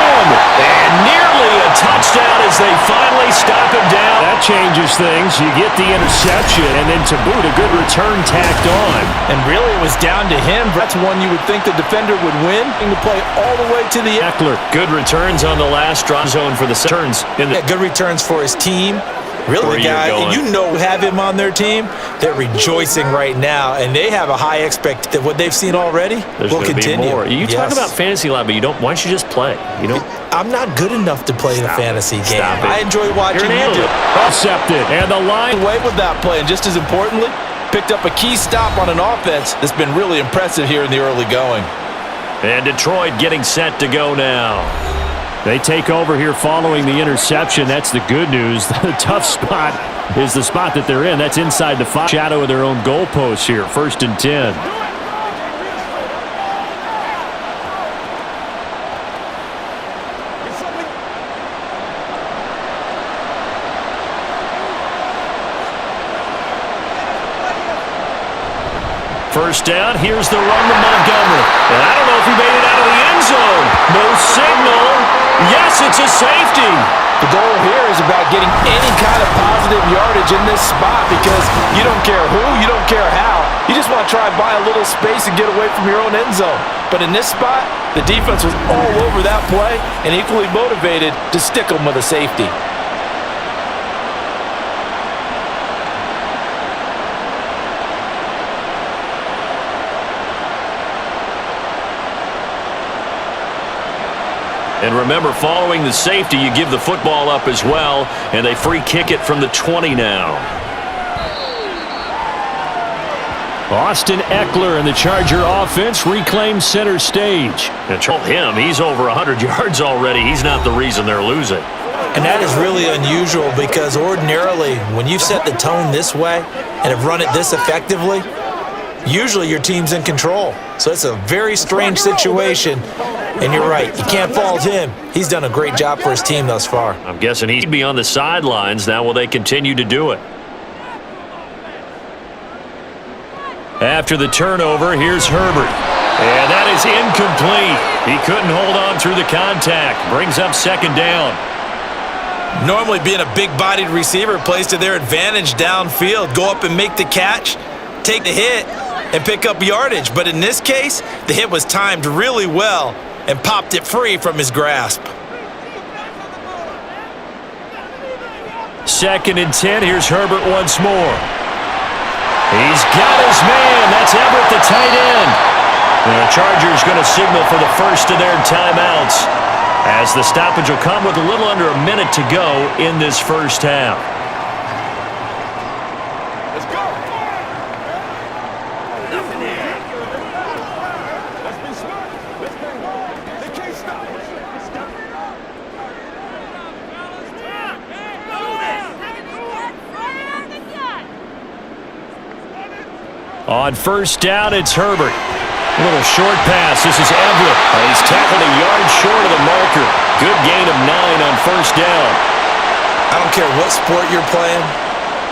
And nearly a touchdown as they finally stop him down. That changes things. You get the interception, and then to boot, a good return tacked on. And really, it was down to him. That's one you would think the defender would win. And to play all the way to the Eckler. Good returns on the last drop zone for the turns. Good returns for his team. Really, the guy, you know, have him on their team. They're rejoicing right now, and they have a high expectation that what they've seen already will continue. More. You talk about fantasy line, but you don't. Why don't you just play? You know, I'm not good enough to play the fantasy game. I enjoy watching you do. Intercepted, and the line away with that play, and just as importantly, picked up a key stop on an offense that's been really impressive here in the early going. And Detroit getting set to go now. They take over here following the interception. That's the good news. The tough spot is the spot that they're in. That's inside the shadow of their own goalpost here. 1st and 10. first down, here's the run to Montgomery. And I don't know if he made it out of the end zone. No signal. Yes, it's a safety. The goal here is about getting any kind of positive yardage in this spot because you don't care who, you don't care how. You just want to try and buy a little space and get away from your own end zone. But in this spot, the defense was all over that play and equally motivated to stick them with a safety. And remember, following the safety, you give the football up as well, and they free kick it from the 20 now. Austin Eckler and the Charger offense reclaim center stage. And him, he's over 100 yards already. He's not the reason they're losing. And that is really unusual because ordinarily, when you've set the tone this way and have run it this effectively, usually your team's in control. So it's a very strange situation. And you're right, you can't fault him. He's done a great job for his team thus far. I'm guessing he'd be on the sidelines. Now will they continue to do it? After the turnover, here's Herbert. And that is incomplete. He couldn't hold on through the contact. Brings up second down. Normally being a big-bodied receiver plays to their advantage downfield. Go up and make the catch, take the hit, and pick up yardage. But in this case, the hit was timed really well and popped it free from his grasp. 2nd and 10. Here's Herbert once more. He's got his man. That's Everett, the tight end. And the Chargers going to signal for the first of their timeouts as the stoppage will come with a little under a minute to go in this first half. Let's go. Let's be smart. Let's play ball. They can't stop us. On first down, it's Herbert. A little short pass. This is Everett. He's tackled a yard short of the marker. Good gain of 9 on first down. I don't care what sport you're playing.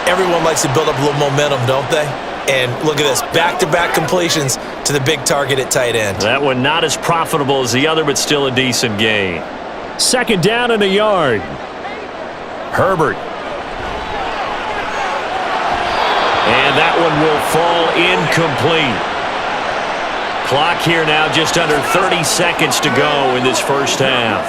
Everyone likes to build up a little momentum, don't they? And look at this, back-to-back completions to the big target at tight end. That one not as profitable as the other, but still a decent gain. 2nd down and a yard. Herbert. And that one will fall incomplete. Clock here now, just under 30 seconds to go in this first half.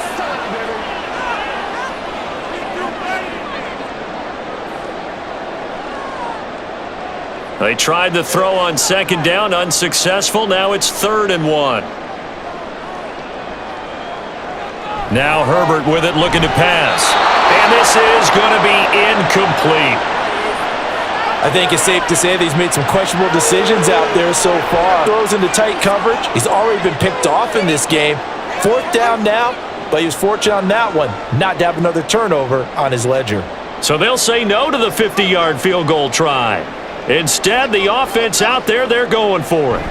They tried the throw on 2nd down, unsuccessful. Now it's 3rd and 1. Now Herbert with it, looking to pass. And this is going to be incomplete. I think it's safe to say that he's made some questionable decisions out there so far. Throws into tight coverage. He's already been picked off in this game. 4th down now, but he was fortunate on that one not to have another turnover on his ledger. So they'll say no to the 50-yard field goal try. Instead, the offense out there, they're going for it.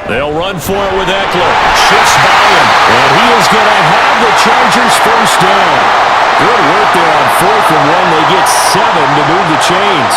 They'll run for it with Eckler. Shifts by him. And he is going to have the Chargers first down. Good work there on 4th and 1. They get 7 to move the chains.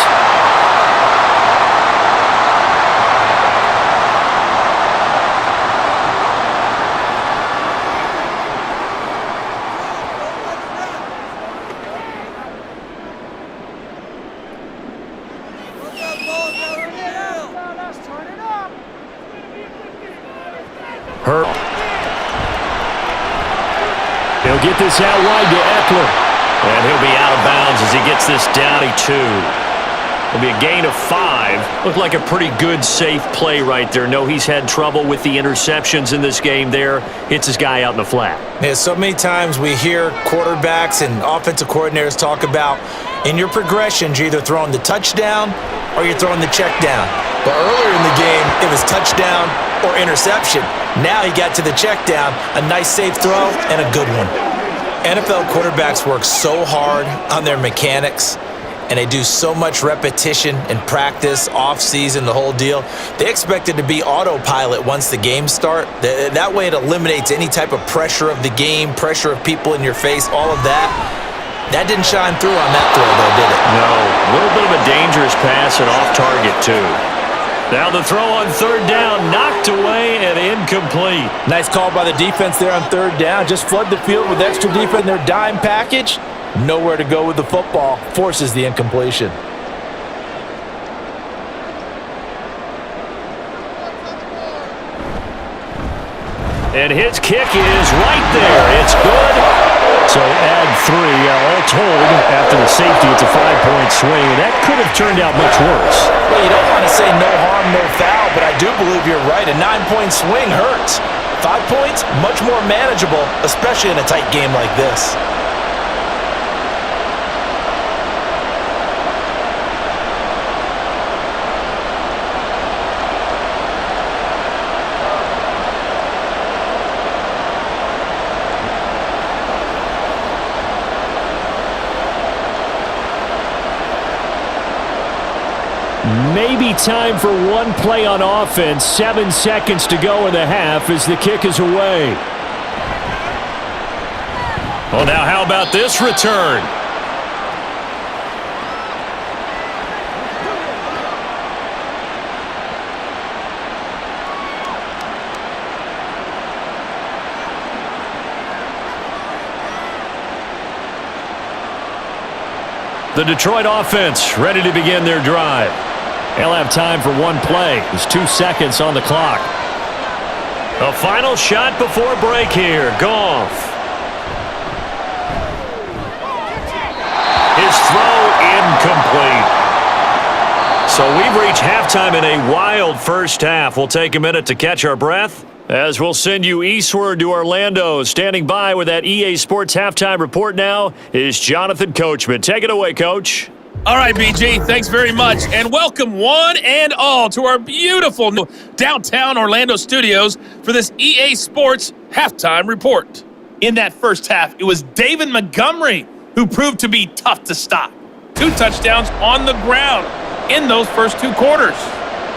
He'll get this out wide to Eckler. And he'll be out of bounds as he gets this down to 2. It'll be a gain of 5. Looked like a pretty good, safe play right there. No, he's had trouble with the interceptions in this game there. Hits his guy out in the flat. Yeah, so many times we hear quarterbacks and offensive coordinators talk about in your progressions, you're either throwing the touchdown or you're throwing the check down. But earlier in the game, it was touchdown or interception. Now he got to the check down, a nice safe throw, and a good one. NFL quarterbacks work so hard on their mechanics, and they do so much repetition and practice, off-season, the whole deal. They expect it to be autopilot once the games start. That way it eliminates any type of pressure of the game, pressure of people in your face, all of that. That didn't shine through on that throw, though, did it? No, a little bit of a dangerous pass and off target, too. Now the throw on third down, knocked away and incomplete. Nice call by the defense there on third down. Just flood the field with extra defense in their dime package. Nowhere to go with the football. Forces the incompletion. And his kick is right there. It's good. So add 3. All told, after the safety, it's a 5-point swing. That could have turned out much worse. Well, you don't want to say no harm, no foul, but I do believe you're right. A 9-point swing hurts. 5 points, much more manageable, especially in a tight game like this. Maybe time for one play on offense. 7 seconds to go in the half as the kick is away. Well, now how about this return? The Detroit offense ready to begin their drive. They'll have time for one play. There's 2 seconds on the clock. A final shot before break here. Goff. His throw incomplete. So we've reached halftime in a wild first half. We'll take a minute to catch our breath as we'll send you eastward to Orlando. Standing by with that EA Sports halftime report now is Jonathan Coachman. Take it away, Coach. All right, BG, thanks very much, and welcome one and all to our beautiful downtown Orlando studios for this EA Sports halftime report. In that first half, it was David Montgomery who proved to be tough to stop. 2 touchdowns on the ground in those first 2 quarters.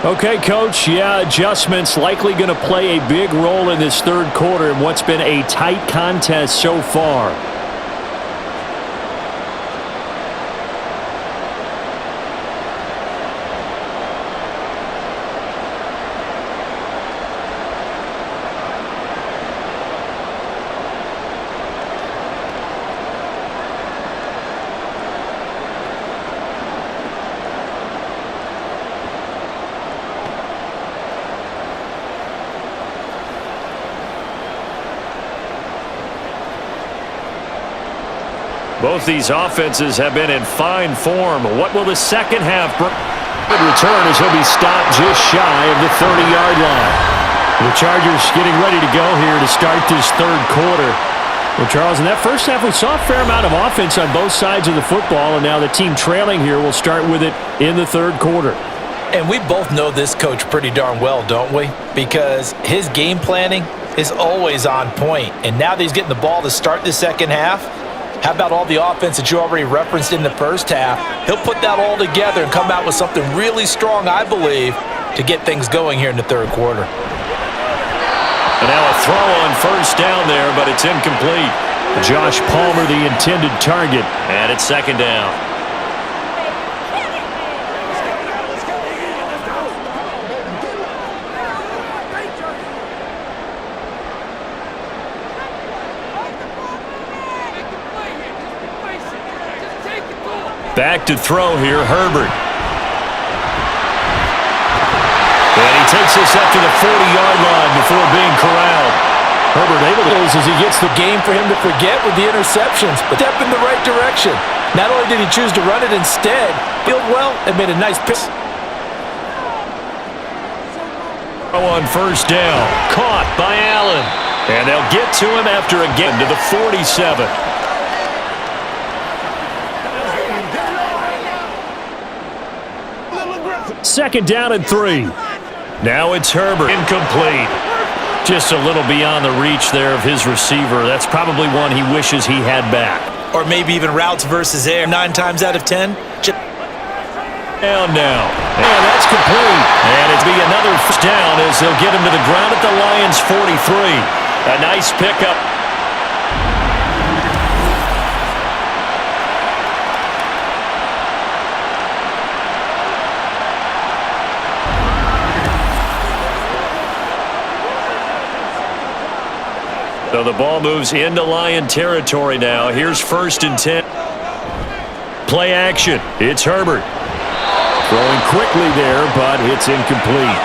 Okay, Coach, adjustments likely going to play a big role in this third quarter in what's been a tight contest so far. Both these offenses have been in fine form. What will the second half bring? Good return as he'll be stopped just shy of the 30-yard line. The Chargers getting ready to go here to start this third quarter. Well, Charles, in that first half, we saw a fair amount of offense on both sides of the football, and now the team trailing here will start with it in the third quarter. And we both know this coach pretty darn well, don't we? Because his game planning is always on point. And now that he's getting the ball to start the second half, how about all the offense that you already referenced in the first half? He'll put that all together and come out with something really strong, I believe, to get things going here in the third quarter. And now a throw on first down there, but it's incomplete. Josh Palmer, the intended target, and it's second down. Back to throw here, Herbert. And he takes this up to the 40-yard line before being corralled. Herbert able to As he gets the game for him to forget with the interceptions, but step in the right direction. Not only did he choose to run it instead, field well and made a nice pick. on first down. Caught by Allen. And they'll get to him after a gain to the 47. Second down and 3. Now it's Herbert. Incomplete. Just a little beyond the reach there of his receiver. That's probably one he wishes he had back. Or maybe even routes versus air 9 times out of 10. Down now. And that's complete. And it'll be another first down as they'll get him to the ground at the Lions' 43. A nice pickup. So the ball moves into Lion territory now. Here's 1st and 10. Play action. It's Herbert. Throwing quickly there, but it's incomplete.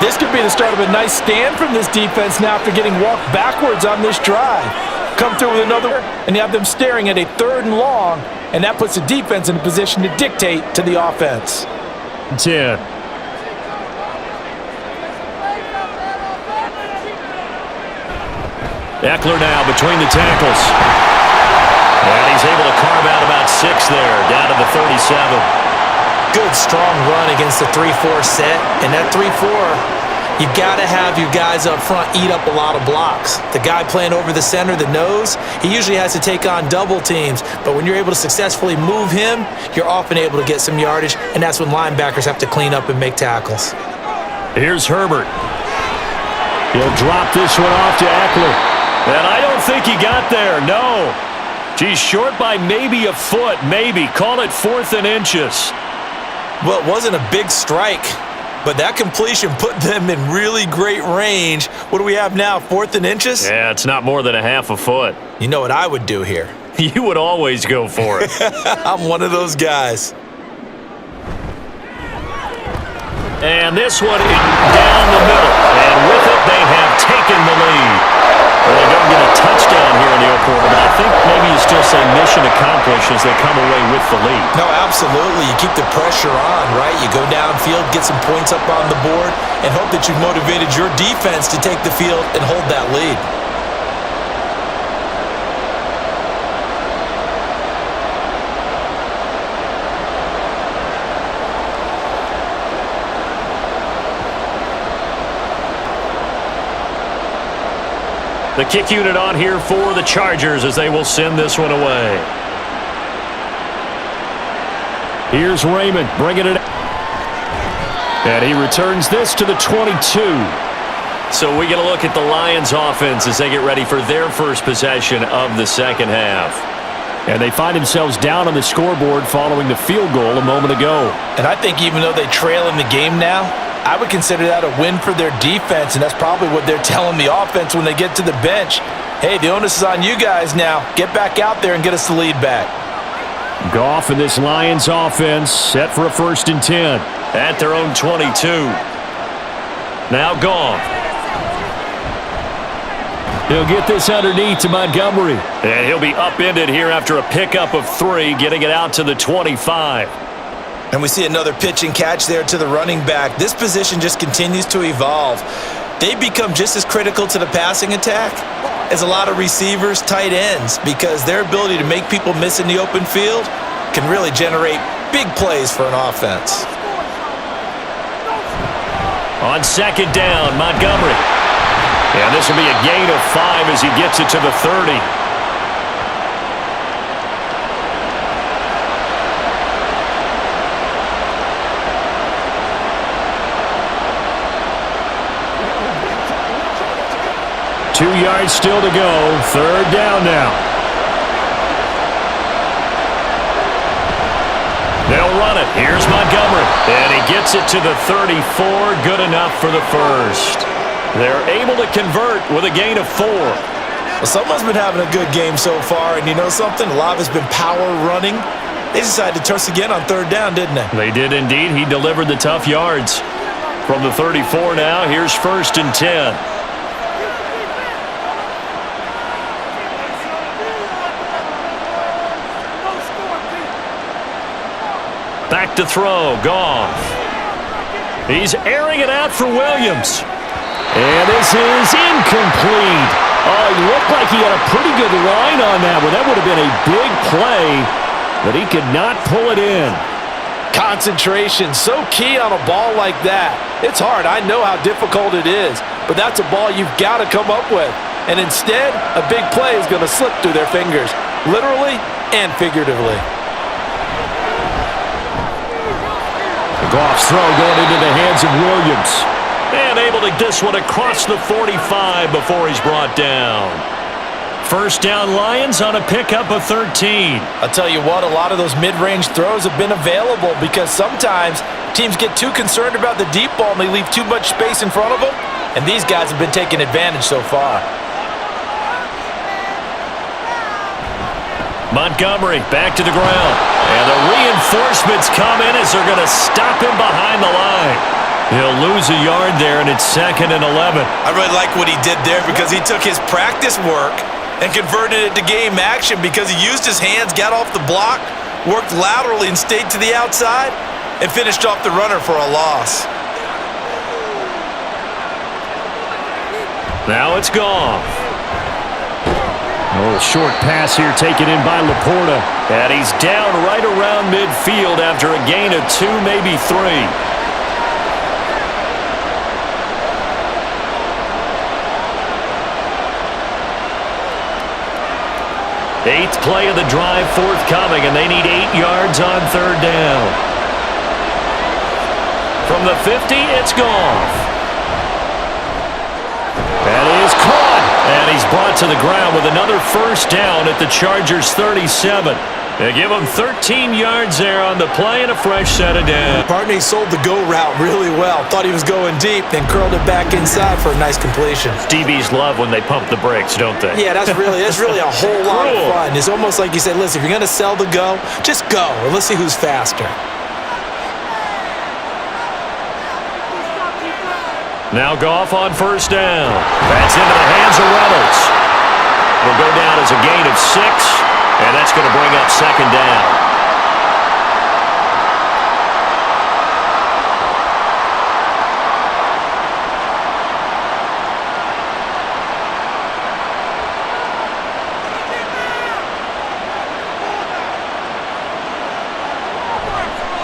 This could be the start of a nice stand from this defense now after getting walked backwards on this drive. Come through with another, and you have them staring at a 3rd and long, and that puts the defense in a position to dictate to the offense. 10. Eckler now between the tackles. And he's able to carve out about 6 there, down to the 37. Good, strong run against the 3-4 set. And that 3-4, you got to have your guys up front eat up a lot of blocks. The guy playing over the center, the nose, he usually has to take on double teams. But when you're able to successfully move him, you're often able to get some yardage, and that's when linebackers have to clean up and make tackles. Here's Herbert. He'll drop this one off to Eckler. And I don't think he got there, no. He's short by maybe a foot, maybe. Call it 4th and inches. Well, it wasn't a big strike, but that completion put them in really great range. What do we have now, 4th and inches? Yeah, it's not more than a half a foot. You know what I would do here? You would always go for it. I'm one of those guys. And this one down the middle. And with it, they have taken the lead. Well, they don't get a touchdown here in the quarter, but I think maybe you still say mission accomplished as they come away with the lead. No, absolutely. You keep the pressure on, right? You go downfield, get some points up on the board, and hope that you've motivated your defense to take the field and hold that lead. The kick unit on here for the Chargers as they will send this one away. Here's Raymond bringing it. And he returns this to the 22. So we get a look at the Lions offense as they get ready for their first possession of the second half. And they find themselves down on the scoreboard following the field goal a moment ago. And I think even though they trail in the game now, I would consider that a win for their defense, and that's probably what they're telling the offense when they get to the bench. Hey, the onus is on you guys now. Get back out there and get us the lead back. Goff and this Lions offense set for a 1st and 10 at their own 22. Now Goff. He'll get this underneath to Montgomery. And he'll be upended here after a pickup of 3, getting it out to the 25. And we see another pitch and catch there to the running back. This position just continues to evolve. They become just as critical to the passing attack as a lot of receivers, tight ends, because their ability to make people miss in the open field can really generate big plays for an offense. On 2nd down, Montgomery. And this will be a gain of 5 as he gets it to the 30. Two yards still to go. 3rd down now. They'll run it. Here's Montgomery. And he gets it to the 34. Good enough for the first. They're able to convert with a gain of 4. Well, someone's been having a good game so far, and you know something? A lot of it's been power running. They decided to toss again on 3rd down, didn't they? They did indeed. He delivered the tough yards. From the 34 now, here's 1st and 10. Back to throw, Goff. He's airing it out for Williams. And this is incomplete. Oh, he looked like he had a pretty good line on that one. That would have been a big play, but he could not pull it in. Concentration, so key on a ball like that. It's hard. I know how difficult it is, but that's a ball you've got to come up with. And instead, a big play is going to slip through their fingers, literally and figuratively. Goff's throw going into the hands of Williams. And able to get this one across the 45 before he's brought down. 1st down Lions on a pickup of 13. I'll tell you what, a lot of those mid-range throws have been available because sometimes teams get too concerned about the deep ball and they leave too much space in front of them. And these guys have been taking advantage so far. Montgomery back to the ground. And the reinforcements come in as they're going to stop him behind the line. He'll lose a yard there, and it's 2nd and 11. I really like what he did there because he took his practice work and converted it to game action because he used his hands, got off the block, worked laterally and stayed to the outside, and finished off the runner for a loss. Now it's Goff. A little short pass here taken in by Laporta. And he's down right around midfield after a gain of 2, maybe 3. Eighth play of the drive forthcoming, and they need 8 yards on 3rd down. From the 50, it's Goff. That is caught, and he's brought to the ground with another 1st down at the Chargers' 37. They give him 13 yards there on the play and a fresh set of down. Barney sold the go route really well. Thought he was going deep, then curled it back inside for a nice completion. DBs love when they pump the brakes, don't they? Yeah, that's really a whole lot of fun. It's almost like you said, listen, if you're going to sell the go, just go, and let's see who's faster. Now Goff on 1st down. That's into the hands of Reynolds. Will go down as a gain of 6, and that's going to bring up 2nd down.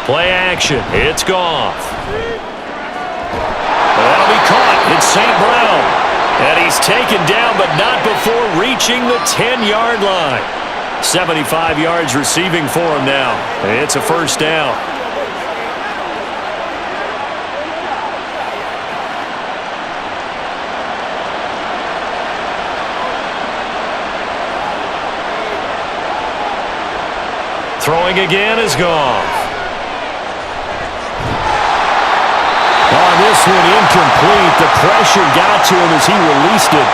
Play action. It's Goff. That'll be caught. It's St. Brown. And he's taken down, but not before reaching the 10-yard line. 75 yards receiving for him now. It's a 1st down. Throwing again is Goff. On this one, incomplete. The pressure got to him as he released it,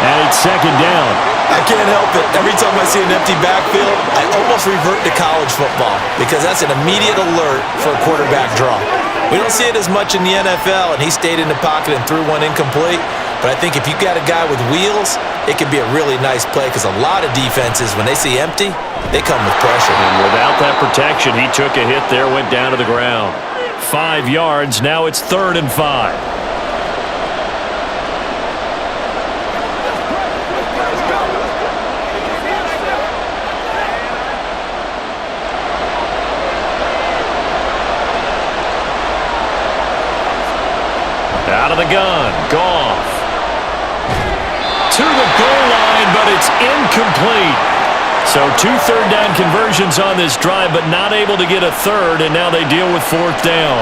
and it's 2nd down. I can't help it. Every time I see an empty backfield, I almost revert to college football because that's an immediate alert for a quarterback draw. We don't see it as much in the NFL, and he stayed in the pocket and threw one incomplete. But I think if you got a guy with wheels, it could be a really nice play because a lot of defenses, when they see empty, they come with pressure. And without that protection, he took a hit there, went down to the ground. 5 yards. Now it's 3rd and 5. Out of the gun. Goff. To the goal line, but it's incomplete. So 2 third down conversions on this drive, but not able to get a 3rd, and now they deal with 4th down.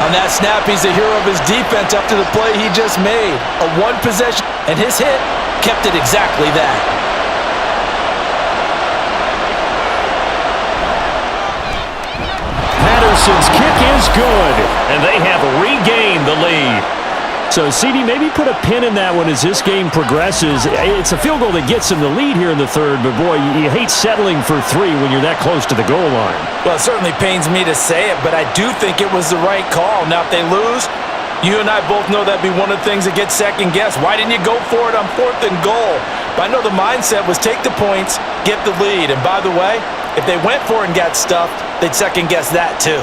On that snap, he's the hero of his defense up to the play he just made. A 1 possession, and his hit kept it exactly that. Patterson's kick is good, and they have regained the lead. So, CD, maybe put a pin in that one as this game progresses. It's a field goal that gets them the lead here in the 3rd, but, boy, you hate settling for 3 when you're that close to the goal line. Well, it certainly pains me to say it, but I do think it was the right call. Now, if they lose, you and I both know that'd be one of the things that gets second-guessed. Why didn't you go for it on 4th and goal? But I know the mindset was take the points, get the lead. And, by the way, if they went for it and got stuffed, they'd second-guess that, too.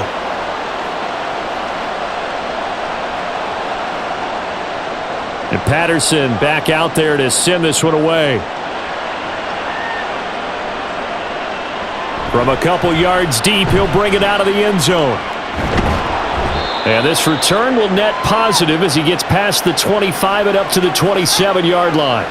And Patterson back out there to send this one away. From a couple yards deep, he'll bring it out of the end zone. And this return will net positive as he gets past the 25 and up to the 27-yard line.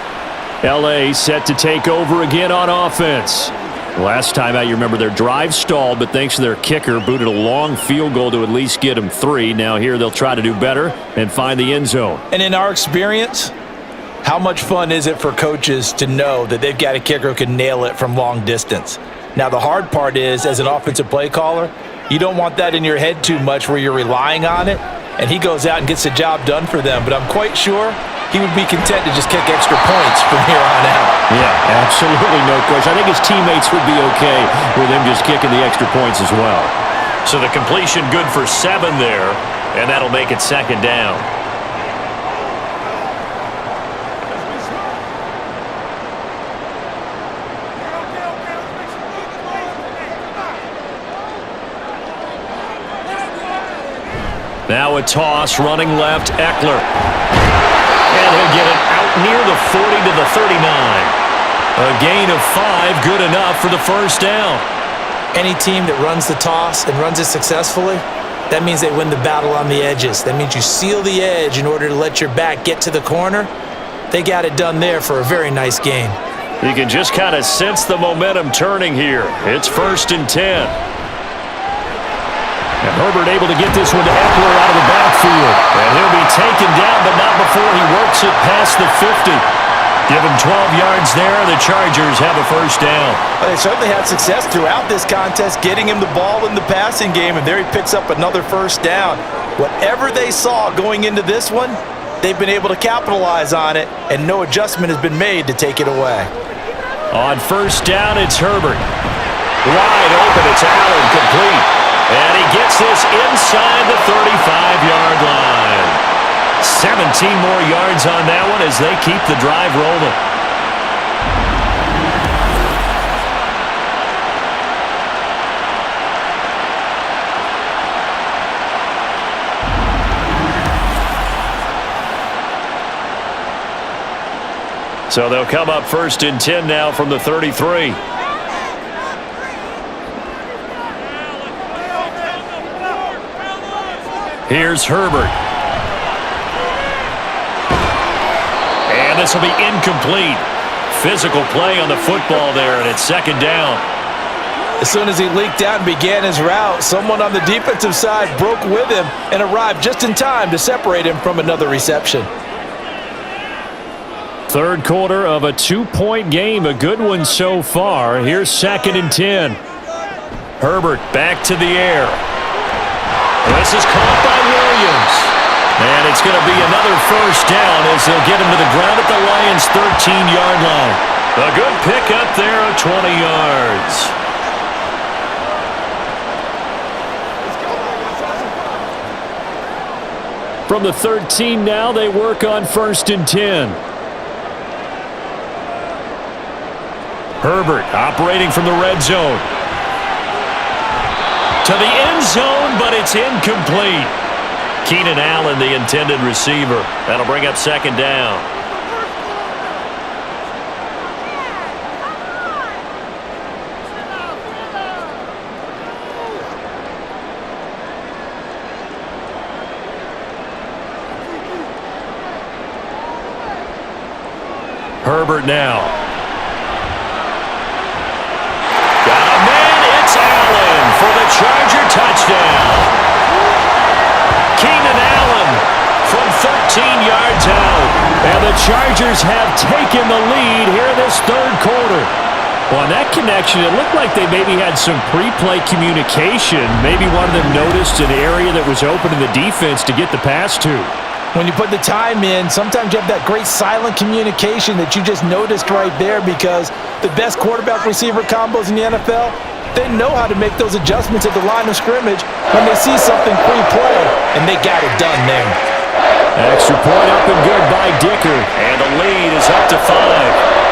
L.A. set to take over again on offense. Last time out, you remember their drive stalled, but thanks to their kicker, booted a long field goal to at least get them 3. Now here they'll try to do better and find the end zone. And in our experience, how much fun is it for coaches to know that they've got a kicker who can nail it from long distance? Now the hard part is, as an offensive play caller, you don't want that in your head too much where you're relying on it, and he goes out and gets the job done for them. But I'm quite sure he would be content to just kick extra points from here on out. Yeah, absolutely no question. I think his teammates would be okay with him just kicking the extra points as well. So the completion good for 7 there, and that'll make it 2nd down. Now a toss, running left, Eckler. And he'll get it out near the 40 to the 39. A gain of 5, good enough for the 1st down. Any team that runs the toss and runs it successfully, that means they win the battle on the edges. That means you seal the edge in order to let your back get to the corner. They got it done there for a very nice gain. You can just kind of sense the momentum turning here. It's 1st and 10. And Herbert able to get this one to Eckler out of the backfield. And he'll be taken down, but not before he works it past the 50. Give him 12 yards there, and the Chargers have a 1st down. Well, they certainly had success throughout this contest, getting him the ball in the passing game, and there he picks up another 1st down. Whatever they saw going into this one, they've been able to capitalize on it, and no adjustment has been made to take it away. On 1st down, it's Herbert. Wide open, it's Allen, complete. And he gets this inside the 35-yard line. 17 more yards on that one as they keep the drive rolling. So they'll come up 1st and 10 now from the 33. Here's Herbert. And this will be incomplete. Physical play on the football there, and it's 2nd down. As soon as he leaked out and began his route, someone on the defensive side broke with him and arrived just in time to separate him from another reception. 3rd quarter of a 2-point game, a good one so far. Here's 2nd and 10. Herbert back to the air. This is caught by Williams. And it's going to be another 1st down as they'll get him to the ground at the Lions' 13-yard line. A good pickup there of 20 yards. From the 13 now, they work on 1st and 10. Herbert operating from the red zone. To the end zone, but it's incomplete. Keenan Allen, the intended receiver. That'll bring up 2nd down. Herbert now. Got a man, it's Allen for the Charger touchdown. Keenan Allen from 13 yards out. And the Chargers have taken the lead here in this 3rd quarter. Well, on that connection, it looked like they maybe had some pre-play communication. Maybe one of them noticed an area that was open in the defense to get the pass to. When you put the time in, sometimes you have that great silent communication that you just noticed right there, because the best quarterback-receiver combos in the NFL, they know how to make those adjustments at the line of scrimmage when they see something pre-play, and they got it done there. Extra point up and good by Dicker, and the lead is up to 5.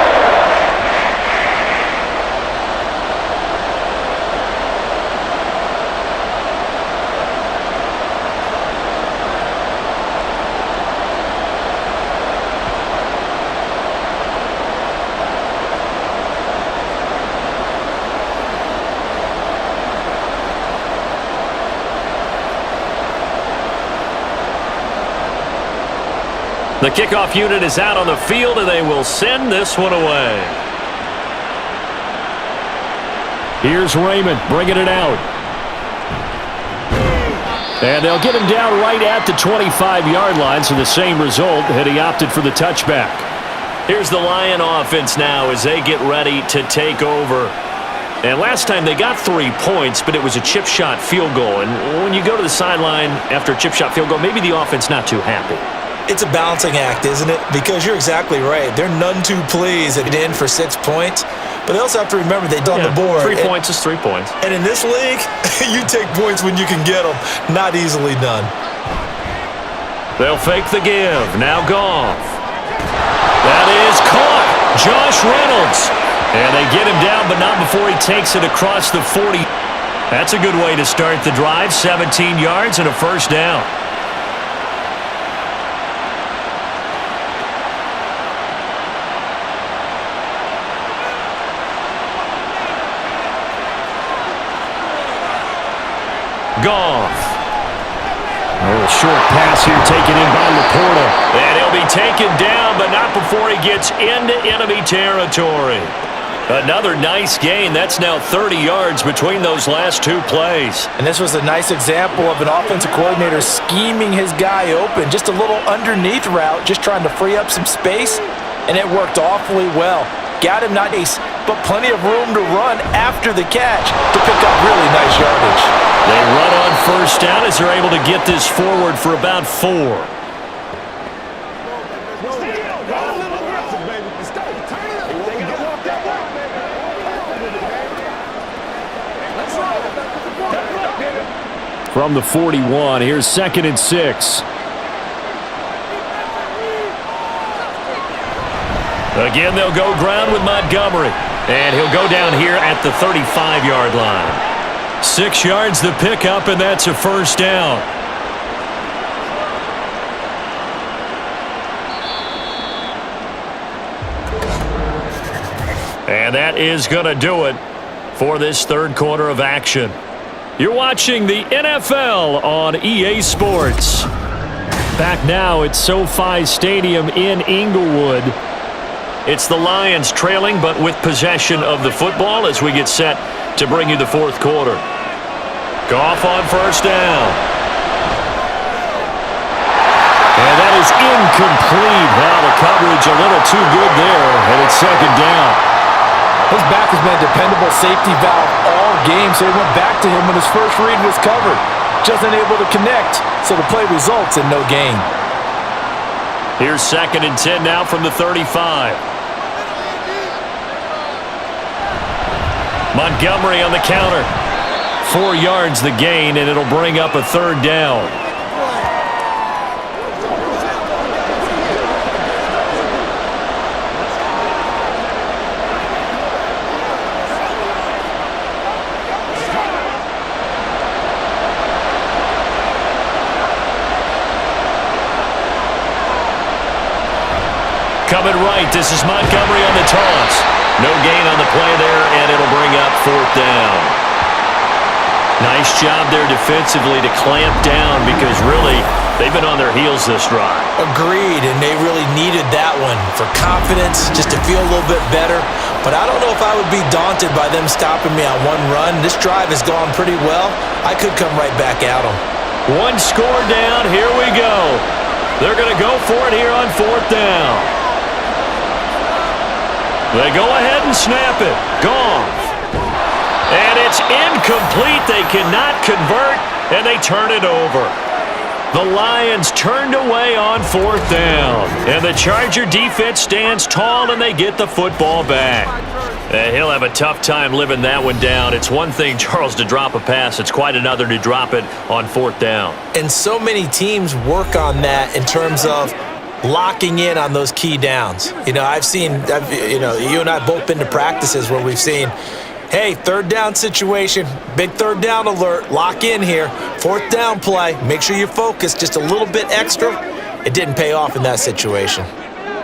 The kickoff unit is out on the field, and they will send this one away. Here's Raymond bringing it out. And they'll get him down right at the 25-yard line, so the same result had he opted for the touchback. Here's the Lion offense now as they get ready to take over. And last time they got 3 points, but it was a chip shot field goal. And when you go to the sideline after a chip shot field goal, maybe the offense not too happy. It's a balancing act, isn't it? Because you're exactly right. They're none too pleased at in for 6 points. But they also have to remember they're on the board. 3 points is 3 points. And in this league, you take points when you can get them. Not easily done. They'll fake the give. Now Goff. That is caught. Josh Reynolds. And they get him down, but not before he takes it across the 40. That's a good way to start the drive. 17 yards and a first down. Goff. A little short pass here taken in by Laporta. And he'll be taken down, but not before he gets into enemy territory. Another nice gain. That's now 30 yards between those last 2 plays. And this was a nice example of an offensive coordinator scheming his guy open. Just a little underneath route, just trying to free up some space, and it worked awfully well. Got him not ace, but plenty of room to run after the catch to pick up really nice yardage. They run on first down as they're able to get this forward for about 4. From the 41, here's 2nd and 6. Again, they'll go ground with Montgomery. And he'll go down here at the 35-yard line. 6 yards the pickup, and that's a first down. And that is going to do it for this third quarter of action. You're watching the NFL on EA Sports. Back now at SoFi Stadium in Inglewood. It's the Lions trailing, but with possession of the football as we get set to bring you the fourth quarter. Goff on first down. And that is incomplete. Now the coverage a little too good there, and it's second down. His back has been a dependable safety valve all game, so he went back to him when his first read was covered. Just unable to connect, so the play results in no gain. Here's 2nd and 10 now from the 35. Montgomery on the counter. 4 yards the gain, and it'll bring up a third down. Coming right, this is Montgomery on the toss. No gain on the play there, and it'll bring up fourth down. Nice job there defensively to clamp down because really they've been on their heels this drive. Agreed, and they really needed that one for confidence, just to feel a little bit better. But I don't know if I would be daunted by them stopping me on one run. This drive has gone pretty well. I could come right back at them. One score down, here we go. They're going to go for it here on fourth down. They go ahead and snap it. Goff. And it's incomplete. They cannot convert, and they turn it over. The Lions turned away on fourth down. And the Charger defense stands tall, and they get the football back. He'll have a tough time living that one down. It's one thing, Charles, to drop a pass. It's quite another to drop it on fourth down. And so many teams work on that in terms of locking in on those key downs. You know, you and I both been to practices where we've seen, hey, third down situation, big third down alert, lock in here, fourth down play, make sure you focus just a little bit extra. It didn't pay off in that situation.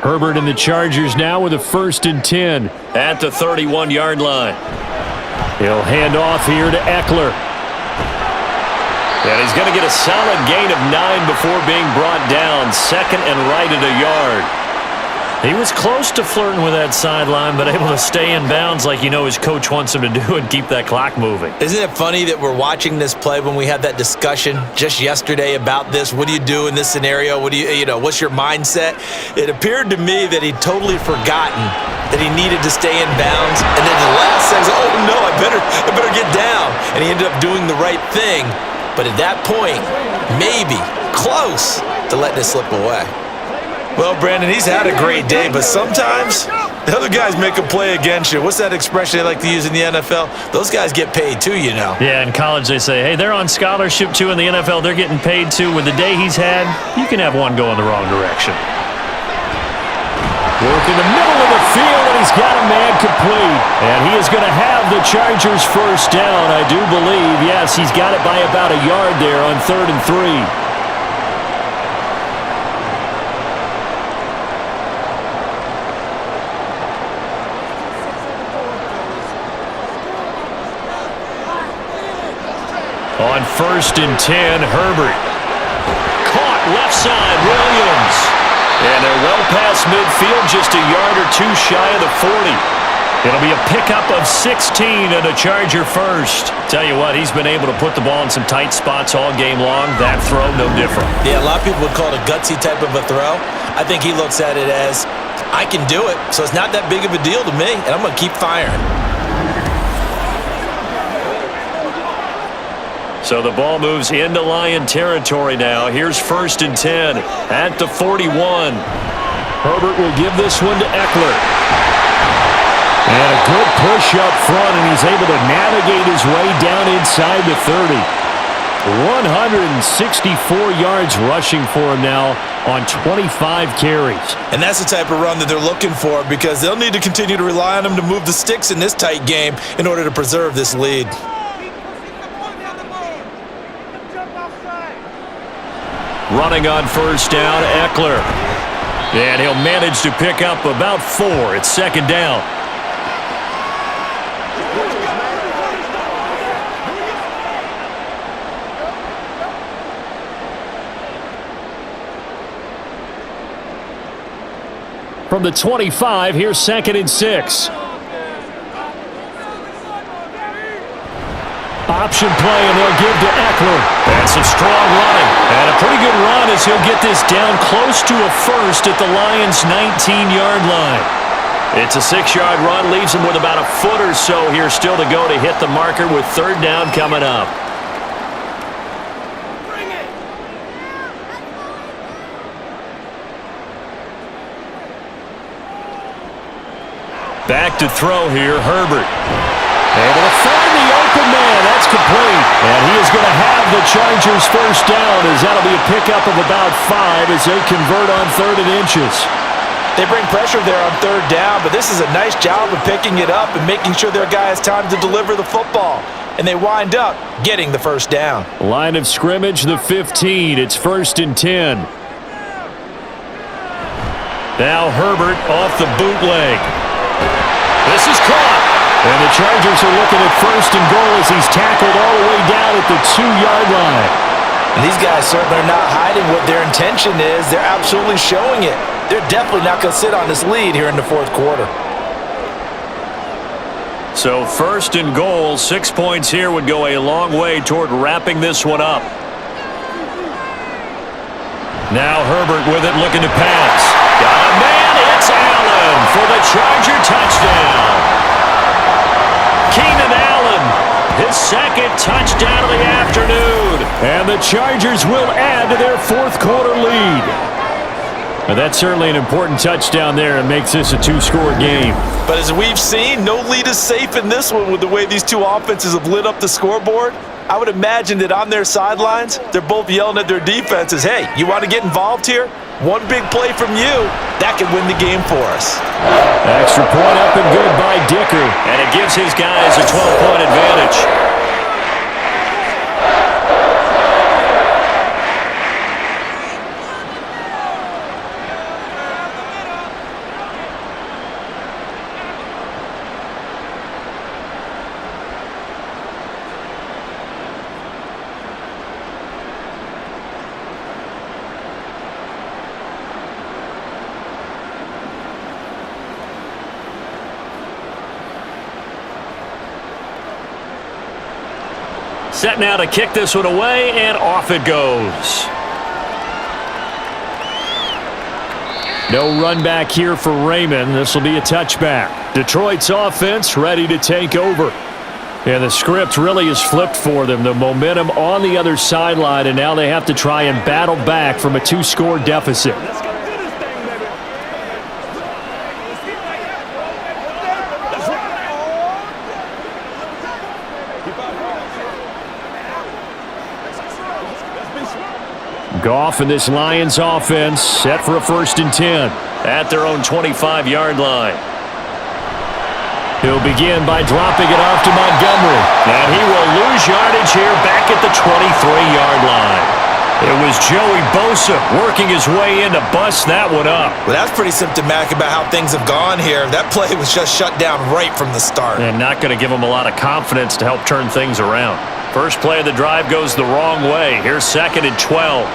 Herbert and the Chargers now with a 1st and 10 at the 31-yard line. He'll hand off here to Eckler. And he's going to get a solid gain of 9 before being brought down. 2nd and right at a yard. He was close to flirting with that sideline, but able to stay in bounds like you know his coach wants him to do and keep that clock moving. Isn't it funny that we're watching this play when we had that discussion just yesterday about this? What do you do in this scenario? What's your mindset? It appeared to me that he'd totally forgotten that he needed to stay in bounds, and then the last second, oh no, I better get down. And he ended up doing the right thing. But at that point, maybe close to letting it slip away. Well, Brandon, he's had a great day, but sometimes the other guys make a play against you. What's that expression they like to use in the NFL? Those guys get paid too, you know. Yeah, in college they say, hey, they're on scholarship too. In the NFL, they're getting paid too. With the day he's had, you can have one go in the wrong direction. Work in the middle of the field, and he's got a man complete. And he is going to have the Chargers first down, I do believe. Yes, he's got it by about a yard there on 3rd and 3. On 1st and 10, Herbert. Caught left side, Williams. And they're well past midfield, just a yard or two shy of the 40. It'll be a pickup of 16 and a Charger first. Tell you what, he's been able to put the ball in some tight spots all game long. That throw, no different. Yeah, a lot of people would call it a gutsy type of a throw. I think he looks at it as, I can do it, so it's not that big of a deal to me, and I'm going to keep firing. So the ball moves into Lion territory now. Here's 1st and 10 at the 41. Herbert will give this one to Eckler. And a good push up front, and he's able to navigate his way down inside the 30. 164 yards rushing for him now on 25 carries. And that's the type of run that they're looking for, because they'll need to continue to rely on him to move the sticks in this tight game in order to preserve this lead. Running on 1st down, Eckler. And he'll manage to pick up about 4. It's 2nd down. From the 25, here's 2nd and 6. Option play, and they'll give to Eckler. And some strong running. And a pretty good run as he'll get this down close to a first at the Lions' 19-yard line. It's a 6-yard run, leaves him with about a foot or so here still to go to hit the marker with 3rd down coming up. Back to throw here, Herbert. Able to find the open man. That's complete. And he is going to have the Chargers first down, as that'll be a pickup of about 5 as they convert on 3rd and inches. They bring pressure there on 3rd down, but this is a nice job of picking it up and making sure their guy has time to deliver the football. And they wind up getting the first down. Line of scrimmage, the 15. It's 1st and 10. Now Herbert off the bootleg. This is caught. And the Chargers are looking at 1st and goal as he's tackled all the way down at the 2-yard line. And these guys certainly are not hiding what their intention is. They're absolutely showing it. They're definitely not going to sit on this lead here in the 4th quarter. So 1st and goal, 6 points here would go a long way toward wrapping this one up. Now Herbert with it, looking to pass. Got a man, it's Allen for the Charger touchdown. Keenan Allen, his 2nd touchdown of the afternoon. And the Chargers will add to their 4th quarter lead. Now that's certainly an important touchdown there and makes this a 2-score game. But as we've seen, no lead is safe in this one with the way these two offenses have lit up the scoreboard. I would imagine that on their sidelines, they're both yelling at their defenses, hey, you want to get involved here? One big play from you, that could win the game for us. Extra point up and good by Dicker. And it gives his guys a 12-point advantage. Set now to kick this one away, and off it goes. No run back here for Raymond. This will be a touchback. Detroit's offense ready to take over. And the script really is flipped for them. The momentum on the other sideline, and now they have to try and battle back from a 2-score deficit. Goff and this Lions offense set for a 1st and 10 at their own 25-yard line. He'll begin by dropping it off to Montgomery. And he will lose yardage here back at the 23-yard line. It was Joey Bosa working his way in to bust that one up. Well, that's pretty symptomatic about how things have gone here. That play was just shut down right from the start. And not going to give him a lot of confidence to help turn things around. First play of the drive goes the wrong way. Here's 2nd and 12.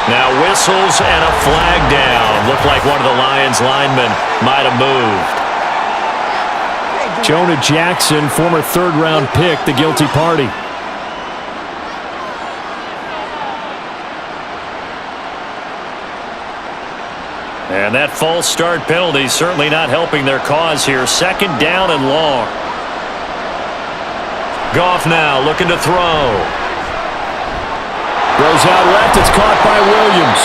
Now whistles and a flag down. Looked like one of the Lions linemen might have moved. Jonah Jackson, former 3rd-round pick, the guilty party. And that false start penalty certainly not helping their cause here. 2nd down and long. Goff now looking to throw. Throws out left. It's caught by Williams.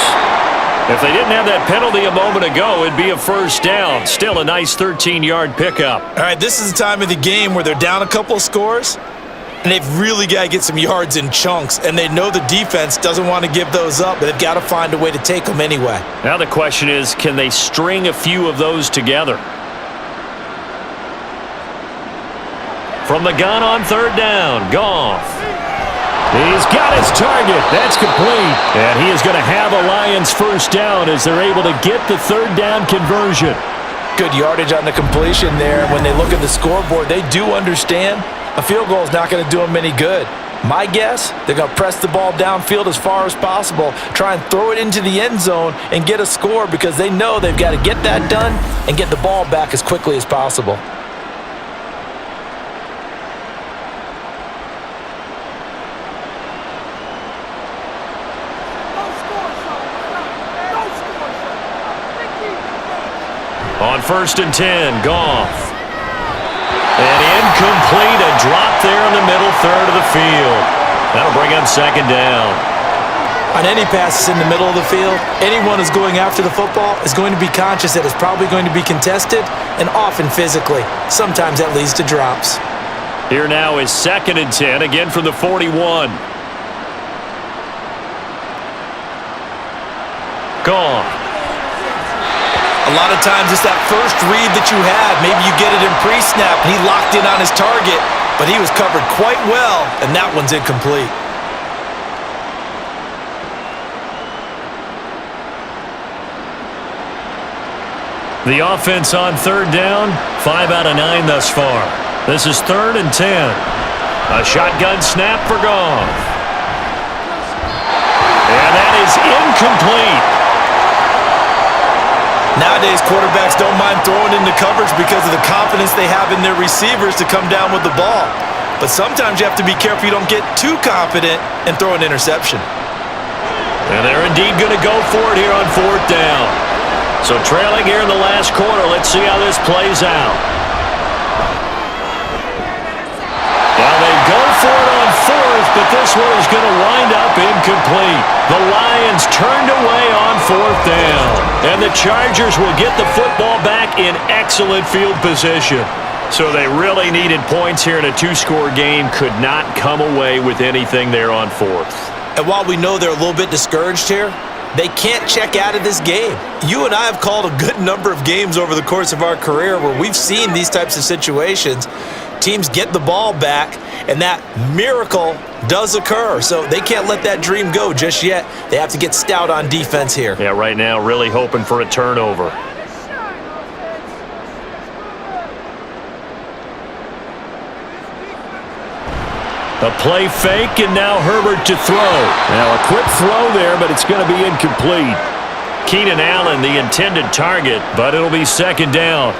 If they didn't have that penalty a moment ago, it'd be a 1st down. Still a nice 13-yard pickup. All right, this is the time of the game where they're down a couple of scores, and they've really got to get some yards in chunks, and they know the defense doesn't want to give those up, but they've got to find a way to take them anyway. Now the question is, can they string a few of those together? From the gun on 3rd down, Goff. He's got his target. That's complete. And he is going to have a Lions 1st down as they're able to get the 3rd down conversion. Good yardage on the completion there. When they look at the scoreboard, they do understand a field goal is not going to do them any good. My guess, they're going to press the ball downfield as far as possible, try and throw it into the end zone and get a score because they know they've got to get that done and get the ball back as quickly as possible. On 1st and 10, Goff. And incomplete, a drop there in the middle 3rd of the field. That'll bring up 2nd down. On any passes in the middle of the field, anyone who's going after the football is going to be conscious that it's probably going to be contested and often physically. Sometimes that leads to drops. Here now is 2nd and 10, again from the 41. Goff. A lot of times it's that first read that you have. Maybe you get it in pre-snap, and he locked in on his target, but he was covered quite well, and that one's incomplete. The offense on 3rd down, 5 out of 9 thus far. This is 3rd and 10. A shotgun snap for Goff. And that is incomplete. Nowadays, quarterbacks don't mind throwing into coverage because of the confidence they have in their receivers to come down with the ball. But sometimes you have to be careful you don't get too confident and throw an interception. And they're indeed going to go for it here on 4th down. So trailing here in the last quarter, let's see how this plays out. Well, they go for it on 4th, but this one is going to wind up incomplete. The Lions turned away on 4th down. And the Chargers will get the football back in excellent field position. So they really needed points here in a 2-score game. Could not come away with anything there on 4th. And while we know they're a little bit discouraged here, they can't check out of this game. You and I have called a good number of games over the course of our career where we've seen these types of situations. Teams get the ball back, and that miracle does occur. So they can't let that dream go just yet. They have to get stout on defense here. Yeah, right now really hoping for a turnover. A play fake, and now Herbert to throw. Now a quick throw there, but it's going to be incomplete. Keenan Allen, the intended target, but it'll be 2nd down.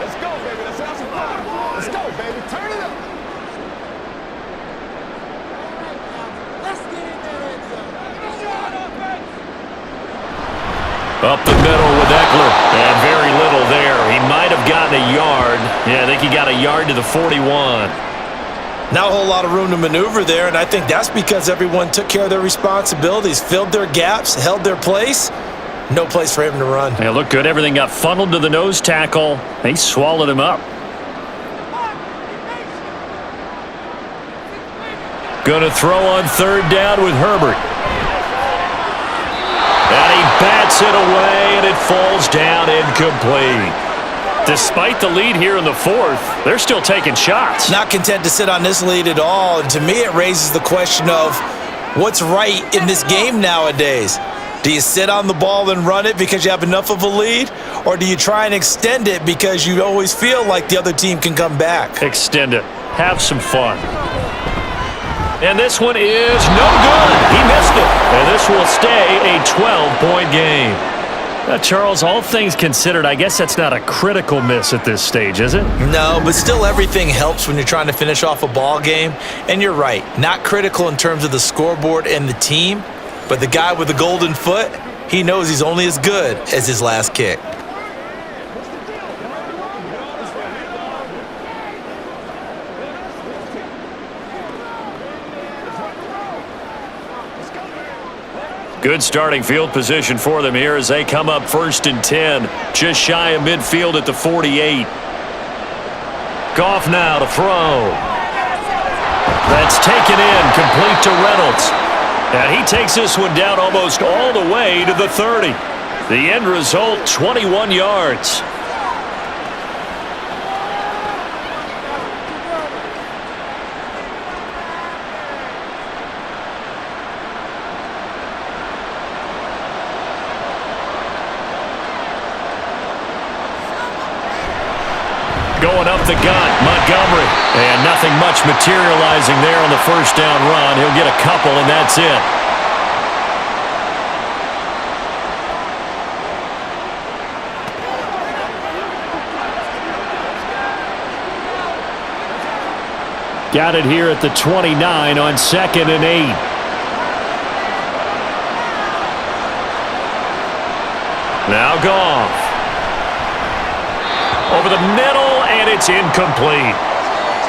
Let's go, baby. Let's have some fun. Let's go, baby. Turn it up. Let's get in there, end zone. Up the middle with Eckler. And very little there. He might have gotten a yard. Yeah, I think he got a yard to the 41. Not a whole lot of room to maneuver there, and I think that's because everyone took care of their responsibilities, filled their gaps, held their place. No place for him to run. Yeah, looked good. Everything got funneled to the nose tackle. They swallowed him up. Going to throw on third down with Herbert. And he bats it away, and it falls down incomplete. Despite the lead here in the fourth, they're still taking shots. Not content to sit on this lead at all. And to me, it raises the question of what's right in this game nowadays. Do you sit on the ball and run it because you have enough of a lead? Or do you try and extend it because you always feel like the other team can come back? Extend it. Have some fun. And this one is no good. He missed it. And this will stay a 12-point game. Charles, all things considered, I guess that's not a critical miss at this stage, is it? No, but still everything helps when you're trying to finish off a ball game. And you're right, not critical in terms of the scoreboard and the team, but the guy with the golden foot, he knows he's only as good as his last kick. Good starting field position for them here as they come up 1st and 10. Just shy of midfield at the 48. Goff now to throw. That's taken in, complete to Reynolds. And he takes this one down almost all the way to the 30. The end result, 21 yards. Going up the gut, Montgomery. And nothing much materializing there on the first down run. He'll get a couple, and that's it. Got it here at the 29 on 2nd and 8. Now Goff. Over the middle, and it's incomplete.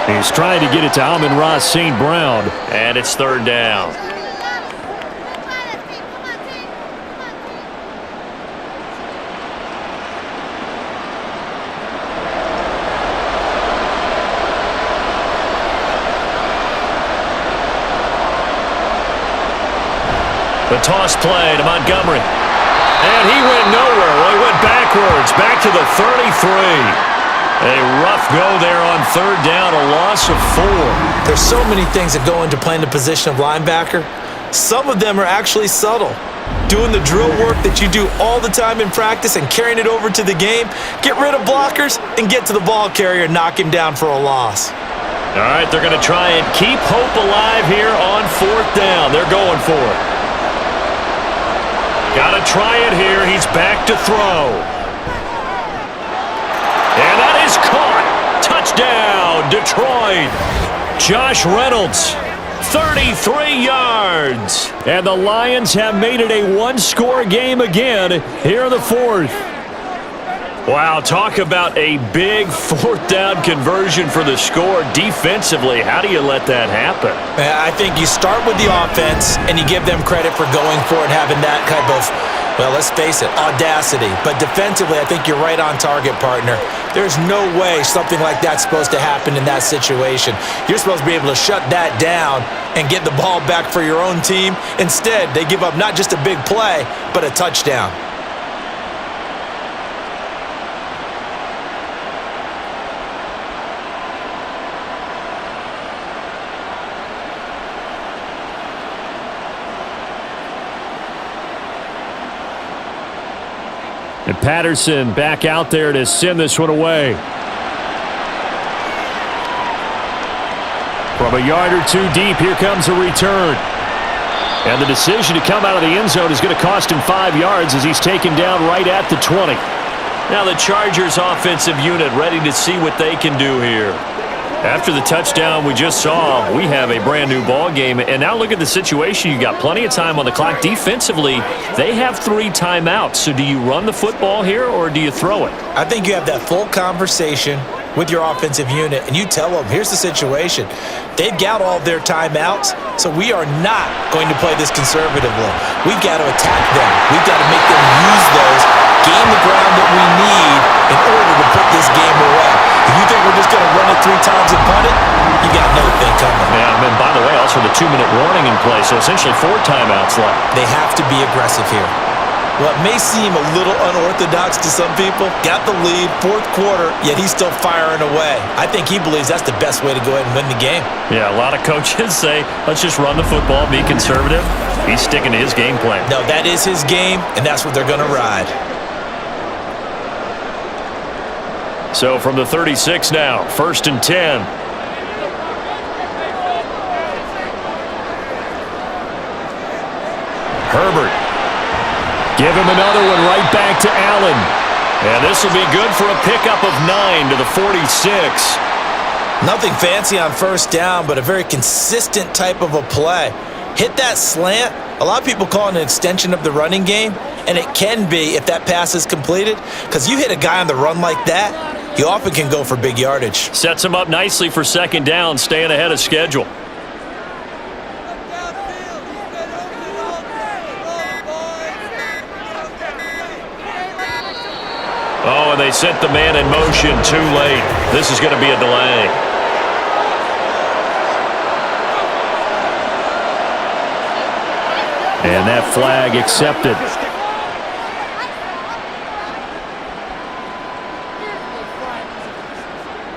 He's trying to get it to Amon-Ra St. Brown, and it's 3rd down. The toss play to Montgomery. And he went nowhere. Well, he went backwards, back to the 33. A rough go there on 3rd down, a loss of 4. There's so many things that go into playing the position of linebacker. Some of them are actually subtle. Doing the drill work that you do all the time in practice and carrying it over to the game. Get rid of blockers and get to the ball carrier and knock him down for a loss. All right, they're going to try and keep hope alive here on 4th down. They're going for it. Got to try it here. He's back to throw. And that is caught. Touchdown, Detroit. Josh Reynolds, 33 yards. And the Lions have made it a one-score game again here in the 4th. Wow, talk about a big 4th down conversion for the score. Defensively, how do you let that happen? I think you start with the offense and you give them credit for going for it, having that type of, well, let's face it, audacity. But defensively, I think you're right on target, partner. There's no way something like that's supposed to happen in that situation. You're supposed to be able to shut that down and get the ball back for your own team. Instead, they give up not just a big play, but a touchdown. And Patterson back out there to send this one away. From a yard or two deep, here comes a return. And the decision to come out of the end zone is going to cost him 5 yards as he's taken down right at the 20. Now the Chargers offensive unit ready to see what they can do here. After the touchdown we just saw, we have a brand new ball game. And now look at the situation. You got plenty of time on the clock. Defensively, they have 3 timeouts. So do you run the football here or do you throw it? I think you have that full conversation with your offensive unit, and you tell them, here's the situation. They've got all their timeouts, so we are not going to play this conservatively. We've got to attack them. We've got to make them use those, gain the ground that we need in order to put this game away. You think we're just going to run it 3 times and punt it? You got another thing coming. Yeah, and by the way, also the 2-minute warning in place, so essentially 4 timeouts left. They have to be aggressive here. What may seem a little unorthodox to some people, got the lead, 4th quarter, yet he's still firing away. I think he believes that's the best way to go ahead and win the game. Yeah, a lot of coaches say, let's just run the football, be conservative. He's sticking to his game plan. No, that is his game, and that's what they're going to ride. So from the 36 now, 1st and 10. Herbert. Give him another one right back to Allen. And this will be good for a pickup of 9 to the 46. Nothing fancy on 1st down, but a very consistent type of a play. Hit that slant. A lot of people call it an extension of the running game, and it can be if that pass is completed, because you hit a guy on the run like that, you often can go for big yardage. Sets him up nicely for 2nd down, staying ahead of schedule. Oh, and they sent the man in motion too late. This is going to be a delay. And that flag accepted.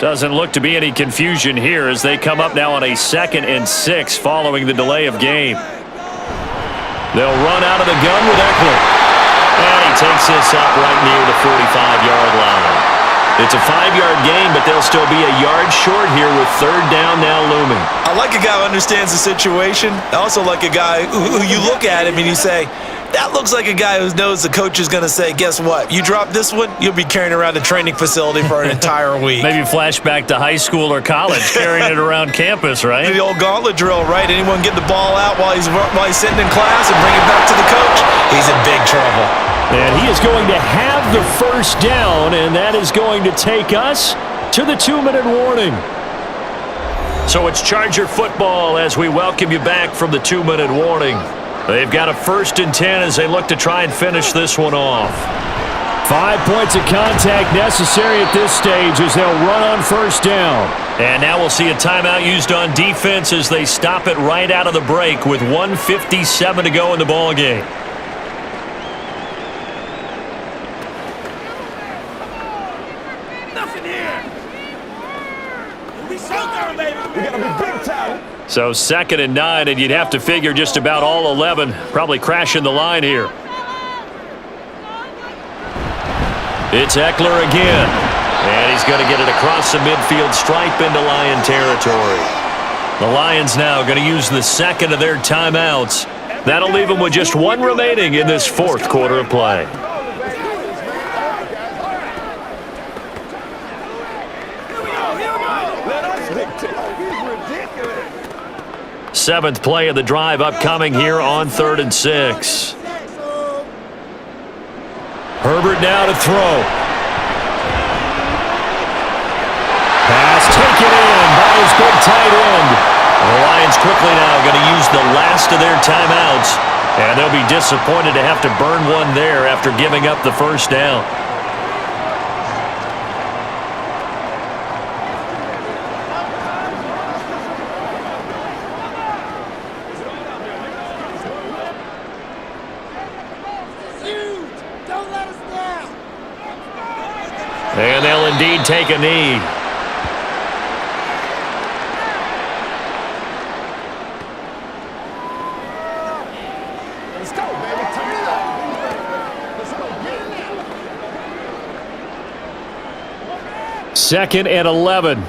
Doesn't look to be any confusion here as they come up now on a 2nd and 6 following the delay of game. They'll run out of the gun with Eckler. And he takes this up right near the 45-yard line. It's a 5-yard gain, but they'll still be a yard short here with 3rd down now looming. I like a guy who understands the situation. I also like a guy who you look at him and you say, that looks like a guy who knows the coach is going to say, guess what? You drop this one, you'll be carrying around a training facility for an entire week. Maybe flashback to high school or college, carrying it around campus, right? The old gauntlet drill, right? Anyone get the ball out while he's sitting in class and bring it back to the coach? He's in big trouble. And he is going to have the 1st down, and that is going to take us to the 2-minute warning. So it's Charger football as we welcome you back from the 2-minute warning. They've got a 1st and 10 as they look to try and finish this one off. 5 points of contact necessary at this stage as they'll run on 1st down. And now we'll see a timeout used on defense as they stop it right out of the break with 1:57 to go in the ball game. So 2nd and 9, and you'd have to figure just about all 11 probably crashing the line here. It's Eckler again. And he's going to get it across the midfield stripe into Lion territory. The Lions now going to use the 2nd of their timeouts. That'll leave them with just 1 remaining in this 4th quarter of play. Seventh play of the drive upcoming here on 3rd and 6. Herbert now to throw. Pass taken in by his big tight end. The Lions quickly now going to use the last of their timeouts, and they'll be disappointed to have to burn one there after giving up the 1st down. And they'll indeed take a knee. Let's go, baby. Turn it up. Let's go. 2nd and 11.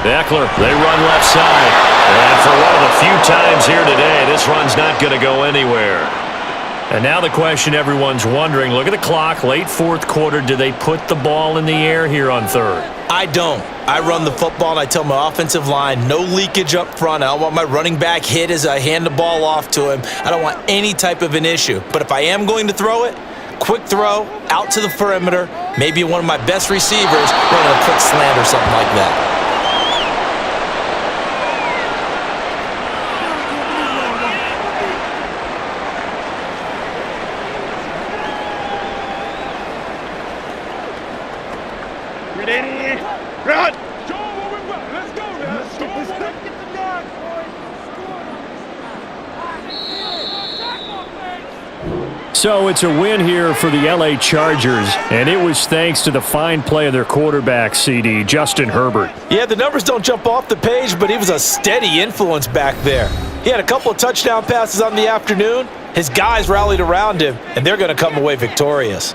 Eckler, they run left side. And for one of the few times here today, this run's not going to go anywhere. And now the question everyone's wondering, look at the clock, late 4th quarter, do they put the ball in the air here on 3rd? I don't. I run the football and I tell my offensive line, no leakage up front. I don't want my running back hit as I hand the ball off to him. I don't want any type of an issue. But if I am going to throw it, quick throw, out to the perimeter, maybe one of my best receivers running a quick slant or something like that. So it's a win here for the LA Chargers, and it was thanks to the fine play of their quarterback, CD, Justin Herbert. Yeah, the numbers don't jump off the page, but he was a steady influence back there. He had a couple of touchdown passes on the afternoon. His guys rallied around him, and they're going to come away victorious.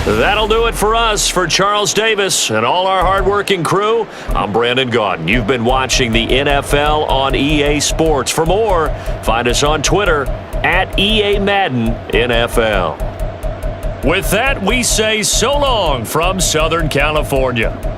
That'll do it for us. For Charles Davis and all our hardworking crew, I'm Brandon Gaudin. You've been watching the NFL on EA Sports. For more, find us on Twitter at EA Madden NFL. With that, we say so long from Southern California.